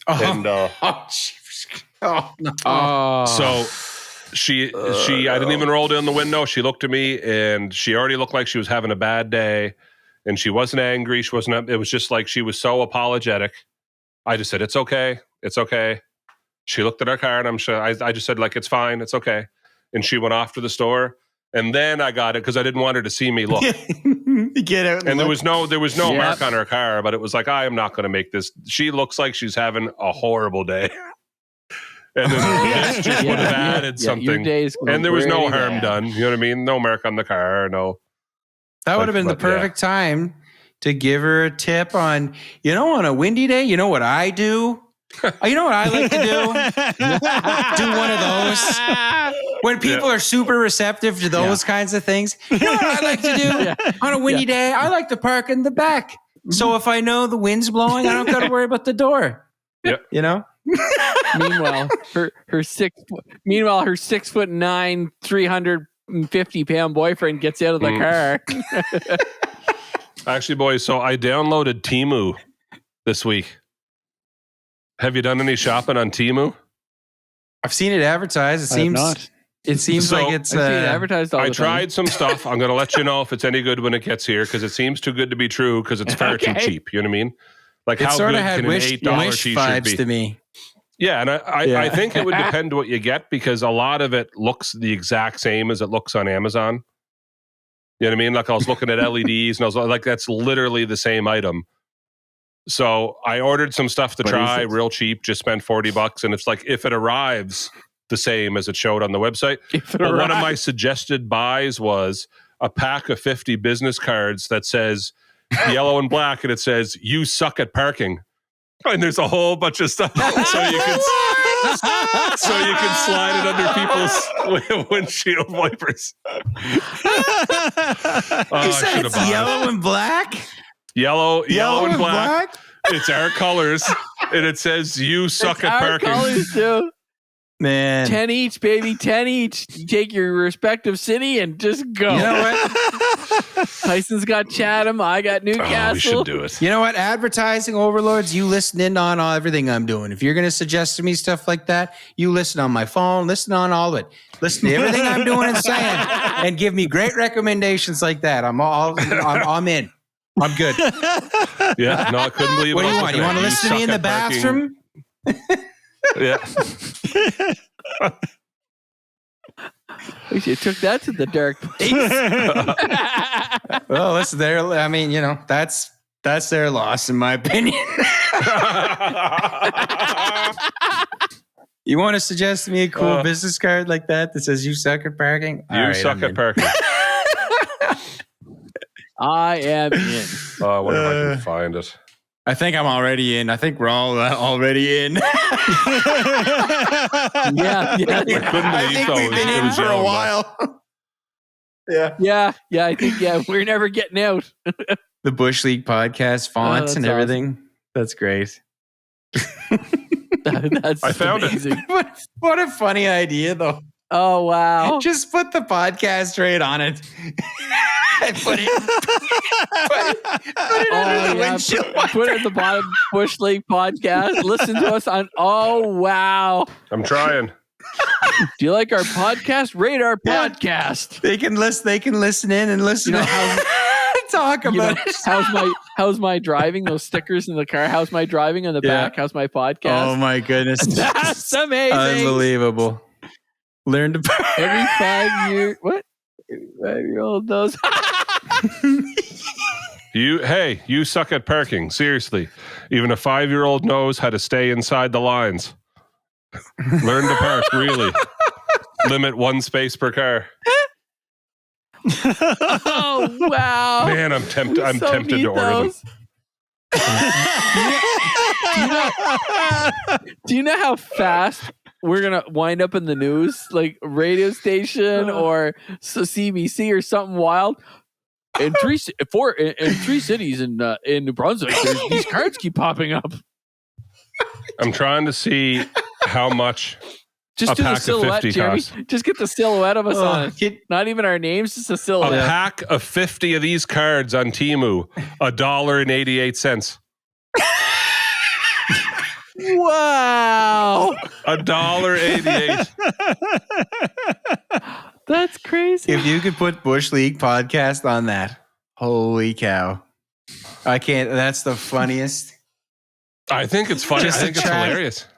Speaker 5: And so she I didn't even roll down the window. She looked at me and she already looked like she was having a bad day. And she wasn't angry. She wasn't. It was just like she was so apologetic. I just said, "It's okay. It's okay." She looked at our car and I just said, like, "It's fine. It's okay." And she went off to the store. And then I got it because I didn't want her to see me look.
Speaker 3: Get out.
Speaker 5: And there was no mark on her car, but it was like, I am not going to make this. She looks like she's having a horrible day. And then this just would have added something. And there was no harm done. You know what I mean? No mark on the car. No.
Speaker 3: That would have been the perfect time to give her a tip on, on a windy day, you know what I do? You know what I like to do? Do one of those. When people are super receptive to those kinds of things. You know what I like to do on a windy day? I like to park in the back. So if I know the wind's blowing, I don't got to worry about the door.
Speaker 5: Yep.
Speaker 1: Meanwhile, her 6'9", 350-pound boyfriend gets out of the car.
Speaker 5: Actually, boys, so I downloaded Teemu this week. Have you done any shopping on Teemu?
Speaker 3: I've seen it advertised. It seems like it's
Speaker 1: I've seen it advertised all the
Speaker 5: I
Speaker 1: time.
Speaker 5: tried some stuff. I'm going to let you know if it's any good when it gets here because it seems too good to be true because it's far too cheap. You know what I mean? Like
Speaker 3: it
Speaker 5: how
Speaker 3: sort
Speaker 5: good
Speaker 3: of had
Speaker 5: can an
Speaker 3: wish
Speaker 5: $8 t-shirt
Speaker 3: vibes
Speaker 5: be?
Speaker 3: to me.
Speaker 5: Yeah, and I think it would depend what you get because a lot of it looks the exact same as it looks on Amazon. You know what I mean? Like I was looking at LEDs and I was like, that's literally the same item. So I ordered some stuff to try real cheap, just spent $40. And it's like, if it arrives, the same as it showed on the website. But one of my suggested buys was a pack of 50 business cards that says yellow and black, and it says, "You suck at parking." And there's a whole bunch of stuff so you can slide it under people's windshield wipers.
Speaker 3: You said it's yellow and black?
Speaker 5: Yellow and black. It's our colors, and it says, "You suck at parking."
Speaker 1: Our colors too.
Speaker 3: Man.
Speaker 1: 10 each, baby. 10 each. You take your respective city and just go.
Speaker 3: You know what?
Speaker 1: Tyson's got Chatham. I got Newcastle.
Speaker 5: We should do it.
Speaker 3: You know what? Advertising overlords, you listen in on everything I'm doing. If you're going to suggest to me stuff like that, you listen on my phone, listen on all of it. Listen to everything I'm doing and saying, and give me great recommendations like that. I'm in. I'm good.
Speaker 5: Yeah, no, I couldn't believe
Speaker 3: What do you
Speaker 5: I was
Speaker 3: want?
Speaker 5: looking
Speaker 3: You
Speaker 5: at
Speaker 3: want to listen to me in the
Speaker 5: suck at parking.
Speaker 3: bathroom?
Speaker 5: Yeah.
Speaker 1: We should have took that to the dark place.
Speaker 3: Well, that's their. I mean, you know, that's their loss, in my opinion. You want to suggest to me a cool business card like that says "You suck at parking"?
Speaker 5: You suck at parking.
Speaker 1: I am in.
Speaker 5: I wonder if I can find it.
Speaker 3: I think I'm already in. I think we're all already in.
Speaker 1: Yeah.
Speaker 5: I couldn't believe
Speaker 3: we've been in for a while.
Speaker 1: Yeah. I think, we're never getting out.
Speaker 3: The Bush League podcast fonts
Speaker 1: that's
Speaker 3: and everything. That's great.
Speaker 1: That's
Speaker 5: I found
Speaker 1: amazing.
Speaker 3: What a funny idea, though.
Speaker 1: Oh, wow.
Speaker 3: Just put the podcast right on it. And put it under the windshield.
Speaker 1: Put it at the bottom. Bush League podcast. Listen to us on. Oh, wow.
Speaker 5: I'm trying.
Speaker 1: Do you like our podcast? Rate our podcast.
Speaker 3: They can listen in and listen.
Speaker 1: You know,
Speaker 3: talk about
Speaker 1: it. How's my driving? Those stickers in the car. How's my driving on the back? How's my podcast?
Speaker 3: Oh my goodness,
Speaker 1: that's amazing!
Speaker 3: Unbelievable. Learn to
Speaker 1: every 5 year. What? Every 5-year-old knows.
Speaker 5: You suck at parking. Seriously, even a 5-year-old knows how to stay inside the lines. Learn to park. Really, limit 1 space per car.
Speaker 1: Oh wow,
Speaker 5: man! I'm tempted. I'm tempted to order them.
Speaker 1: Do you know how fast we're gonna wind up in the news, like a radio station or CBC or something wild? In 3 cities in New Brunswick, these cards keep popping up.
Speaker 5: I'm trying to see how much.
Speaker 1: Just do the silhouette, Jeremy.
Speaker 5: costs.
Speaker 1: Just get the silhouette of us on it. Not even our names, just a silhouette.
Speaker 5: A pack of 50 of these cards on Teemu, $1.88.
Speaker 1: Wow.
Speaker 5: $1.88.
Speaker 1: That's crazy.
Speaker 3: If you could put Bush League podcast on that, holy cow. I can't. That's the funniest.
Speaker 5: I think it's funny.
Speaker 3: Just
Speaker 5: I think it's hilarious.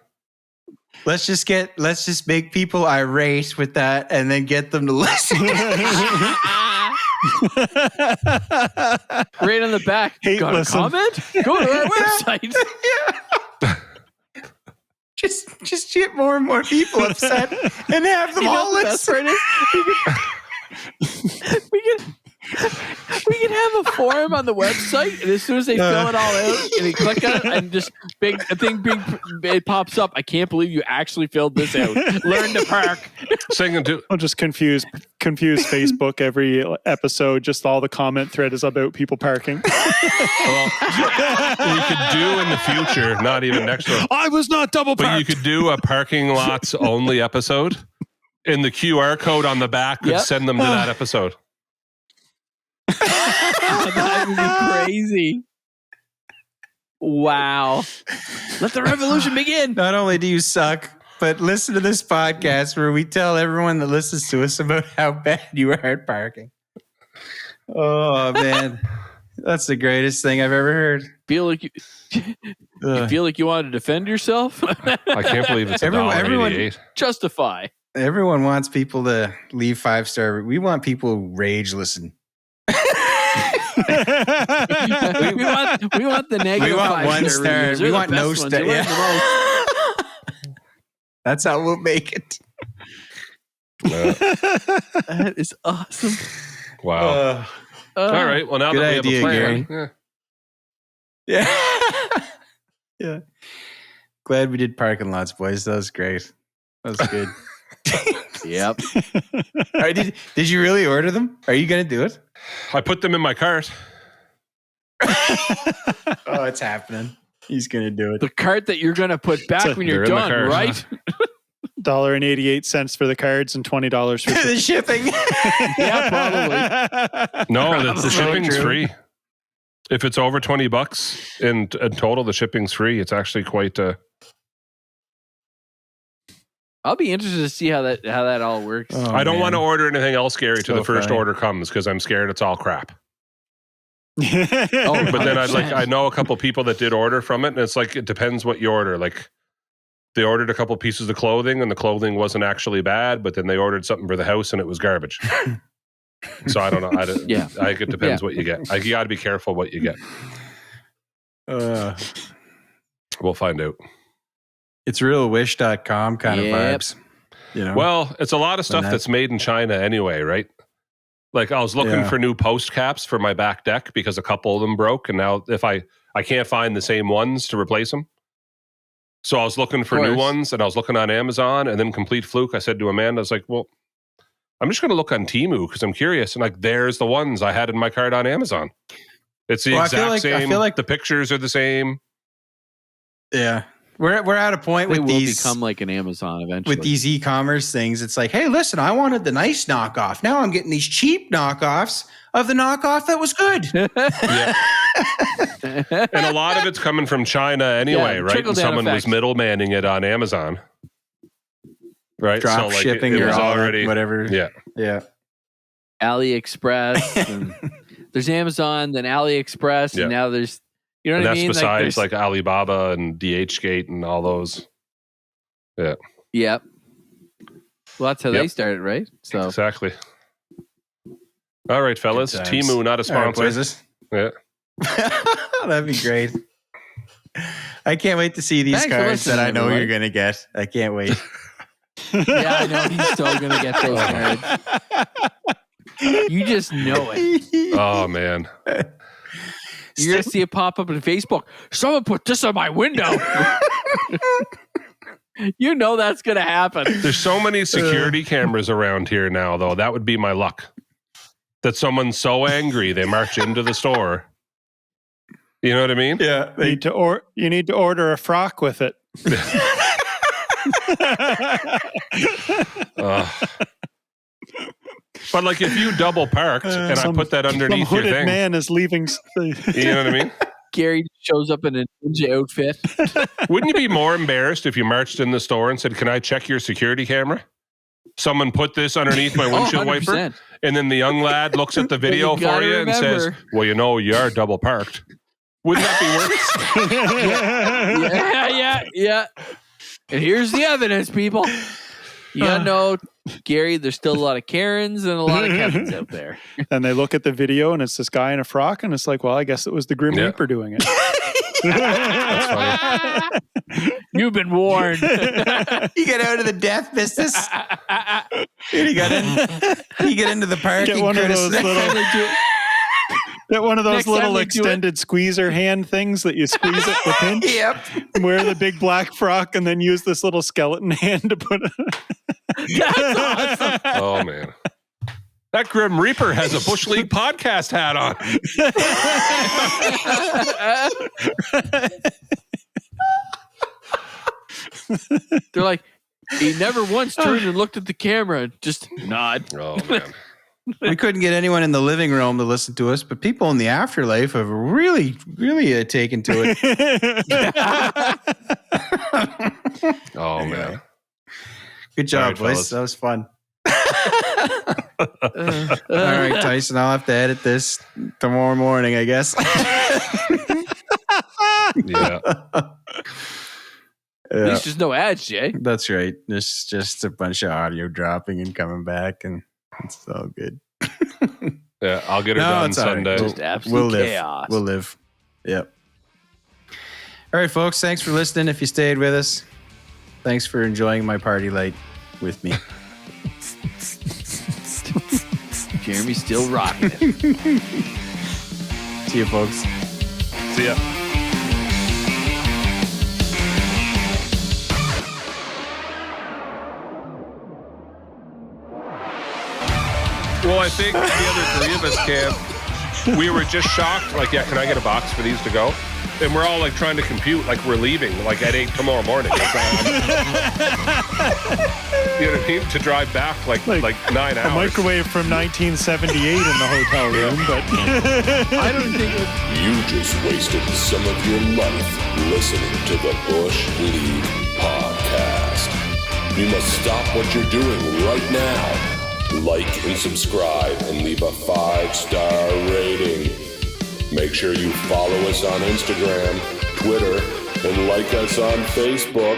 Speaker 3: Let's just make people irate with that and then get them to listen.
Speaker 1: Right on the back. Got a comment? Go to our website.
Speaker 3: Yeah. Just get more and more people upset and have them all listen.
Speaker 1: We can have a form on the website, and as soon as they fill it all out, and they click on it, and just it pops up. I can't believe you actually filled this out. Learn to park.
Speaker 4: I'll just confuse Facebook every episode. Just all the comment thread is about people parking.
Speaker 5: Well, we could do in the future, not even next one.
Speaker 4: I was not double parked.
Speaker 5: But you could do a parking lots only episode, and the QR code on the back could send them to that episode.
Speaker 1: That would be crazy. Wow. Let the revolution begin.
Speaker 3: Not only do you suck, but listen to this podcast where we tell everyone that listens to us about how bad you are at parking. Oh, man. That's the greatest thing I've ever heard.
Speaker 1: You feel like you want to defend yourself?
Speaker 5: I can't believe it's everyone
Speaker 1: justify.
Speaker 3: Everyone wants people to leave 5-star. We want people who rage listen.
Speaker 1: we want the negative.
Speaker 3: We want 1 star.
Speaker 1: Reviews.
Speaker 3: We want no
Speaker 1: star.
Speaker 3: star. Yeah. That's how we'll make it.
Speaker 1: That is awesome.
Speaker 5: Wow. All right. Well, now
Speaker 3: Good
Speaker 5: that we
Speaker 3: idea,
Speaker 5: have a plan.
Speaker 3: Gary. Yeah. Yeah. Glad we did parking lots, boys. That was great. That was good.
Speaker 1: Yep.
Speaker 3: All right, did you really order them? Are you going to do it?
Speaker 5: I put them in my cart.
Speaker 3: Oh, it's happening. He's going to do it.
Speaker 1: The cart that you're going to put back when you're
Speaker 5: they're in the
Speaker 1: done,
Speaker 5: cart.
Speaker 1: right?
Speaker 4: $1.88 for the cards and $20 for
Speaker 3: The shipping.
Speaker 1: Yeah, probably.
Speaker 5: No, the
Speaker 3: Probably
Speaker 5: shipping's
Speaker 3: true.
Speaker 5: free. If it's over $20 in total, the shipping's free. It's actually quite.
Speaker 1: I'll be interested to see how that all works.
Speaker 3: Oh,
Speaker 5: I don't
Speaker 3: man.
Speaker 5: want to order anything else, Gary, till
Speaker 3: So
Speaker 5: the first
Speaker 3: funny.
Speaker 5: order comes because I'm scared it's all crap.
Speaker 1: Oh,
Speaker 5: But then
Speaker 1: 100%.
Speaker 5: I know a couple people that did order from it, and it's like it depends what you order. Like they ordered a couple pieces of clothing, and the clothing wasn't actually bad, but then they ordered something for the house, and it was garbage. So I don't know.
Speaker 1: Yeah.
Speaker 5: It depends what you get. You got to be careful what you get. We'll find out.
Speaker 3: It's real wish.com kind
Speaker 1: Yep.
Speaker 3: of vibes. You know?
Speaker 5: Well, it's a lot of stuff
Speaker 3: that-
Speaker 5: that's made in China anyway, right? Like I was looking
Speaker 3: Yeah.
Speaker 5: for new post caps for my back deck because a couple of them broke, and now if I can't find the same ones to replace them. So I was looking for new
Speaker 1: course.
Speaker 5: ones, and I was looking on Amazon, and then complete fluke. I said to Amanda, I was like, well, I'm just going to look on Teemu because I'm curious. And like, there's the ones I had in my cart on Amazon. It's the
Speaker 3: Well,
Speaker 5: exact same.
Speaker 3: I feel like
Speaker 5: the pictures are the same.
Speaker 3: yeah. We're at a point
Speaker 1: They
Speaker 3: with
Speaker 1: will
Speaker 3: these
Speaker 1: become like an Amazon eventually.
Speaker 3: with these e-commerce things. It's like, hey, listen, I wanted the nice knockoff. Now I'm getting these cheap knockoffs of the knockoff that was good.
Speaker 5: And a lot of it's coming from China anyway,
Speaker 1: Yeah,
Speaker 5: right? And
Speaker 1: trickle-down
Speaker 5: someone
Speaker 1: effect.
Speaker 5: was middlemanning it on Amazon. Right?
Speaker 3: Drop shipping
Speaker 5: it
Speaker 3: or
Speaker 5: was
Speaker 3: all that,
Speaker 5: already
Speaker 3: whatever.
Speaker 5: Yeah.
Speaker 3: Yeah.
Speaker 1: AliExpress. And there's Amazon, then AliExpress,
Speaker 5: Yeah.
Speaker 1: and now there's, you know
Speaker 5: And
Speaker 1: what I
Speaker 5: that's
Speaker 1: mean?
Speaker 5: besides
Speaker 1: there's-
Speaker 5: like Alibaba and DHgate and all those.
Speaker 1: Yep. Well, that's how
Speaker 5: Yep.
Speaker 1: they started, right? So
Speaker 5: Exactly. All right, fellas.
Speaker 3: Good times.
Speaker 5: Teemu, not a
Speaker 3: All right,
Speaker 5: sponsor.
Speaker 3: boys.
Speaker 5: Yeah.
Speaker 3: That'd be great. I can't wait to see these
Speaker 1: Thanks for
Speaker 3: cards that I
Speaker 1: listening,
Speaker 3: know
Speaker 1: everybody.
Speaker 3: you're going to get. I can't wait.
Speaker 1: yeah, I know he's still gonna get those cards. You just know it.
Speaker 5: Oh man.
Speaker 1: You're gonna see it pop up on Facebook. Someone put this on my window. You know that's gonna happen.
Speaker 5: There's so many security cameras around here now, though. That would be my luck. That someone's so angry they march into the store. You know what I mean?
Speaker 3: Yeah.
Speaker 4: You need to order a frock with it.
Speaker 5: But like if you double parked and I put that
Speaker 4: Some
Speaker 5: underneath your
Speaker 4: hooded
Speaker 5: thing,
Speaker 4: man is leaving.
Speaker 5: you know what I mean?
Speaker 1: Gary shows up in a ninja outfit.
Speaker 5: Wouldn't you be more embarrassed if you marched in the store and said, "Can I check your security camera?" Someone put this underneath my windshield wiper,
Speaker 1: 100%.
Speaker 5: and then the young lad looks at the video
Speaker 1: you
Speaker 5: for
Speaker 1: gotta
Speaker 5: you and says,
Speaker 1: remember-
Speaker 5: "Well, you know, you are double parked." Wouldn't that be worse?
Speaker 1: Yeah. And here's the evidence, people. You gotta know, Gary, there's still a lot of Karens and a lot of Kevins out there.
Speaker 4: And they look at the video and it's this guy in a frock and it's like, well, I guess it was the Grim
Speaker 5: Yeah.
Speaker 4: Reaper doing it.
Speaker 5: That's funny.
Speaker 1: You've been warned.
Speaker 3: You get out of the death business. You get into the parking.
Speaker 4: Get one of
Speaker 3: Curtis.
Speaker 4: those little, get one of those
Speaker 1: Next time
Speaker 4: little
Speaker 1: they do it-
Speaker 4: extended squeezer hand things that you squeeze it with pinch.
Speaker 3: Yep.
Speaker 4: Wear the big black frock and then use this little skeleton hand to put it.
Speaker 1: That's awesome.
Speaker 5: Oh man. That Grim Reaper has a Bush League podcast hat on.
Speaker 1: They're like, he never once turned and looked at the camera, just nod.
Speaker 5: Oh man.
Speaker 3: We couldn't get anyone in the living room to listen to us, but people in the afterlife have really taken to it.
Speaker 5: Oh man.
Speaker 3: Good job,
Speaker 5: All right,
Speaker 3: boys.
Speaker 5: fellas.
Speaker 3: That was fun. All right, Tyson, I'll have to edit this tomorrow morning, I guess.
Speaker 5: Yeah.
Speaker 1: At least there's no ads, Jay.
Speaker 3: That's right. There's just a bunch of audio dropping and coming back, and it's all good.
Speaker 5: Yeah. I'll get her
Speaker 3: No,
Speaker 5: done
Speaker 3: it's all right.
Speaker 5: Sunday.
Speaker 1: Just absolute
Speaker 3: We'll live.
Speaker 1: chaos.
Speaker 3: We'll live. Yep. All right, folks. Thanks for listening. If you stayed with us, thanks for enjoying my party light with me.
Speaker 1: Jeremy's still rocking it.
Speaker 3: See you, folks.
Speaker 5: See ya. Well, I think the other three of us we were just shocked. Like, yeah, can I get a box for these to go? And we're all like trying to compute, like we're leaving, like at 8 tomorrow morning. You know what I mean? To drive back like 9 hours.
Speaker 4: A microwave from 1978 in the hotel room, but
Speaker 1: I don't think
Speaker 2: You just wasted some of your life listening to the Bush League podcast. You must stop what you're doing right now. Like and subscribe and leave a 5-star rating. Make sure you follow us on Instagram, Twitter, and like us on Facebook.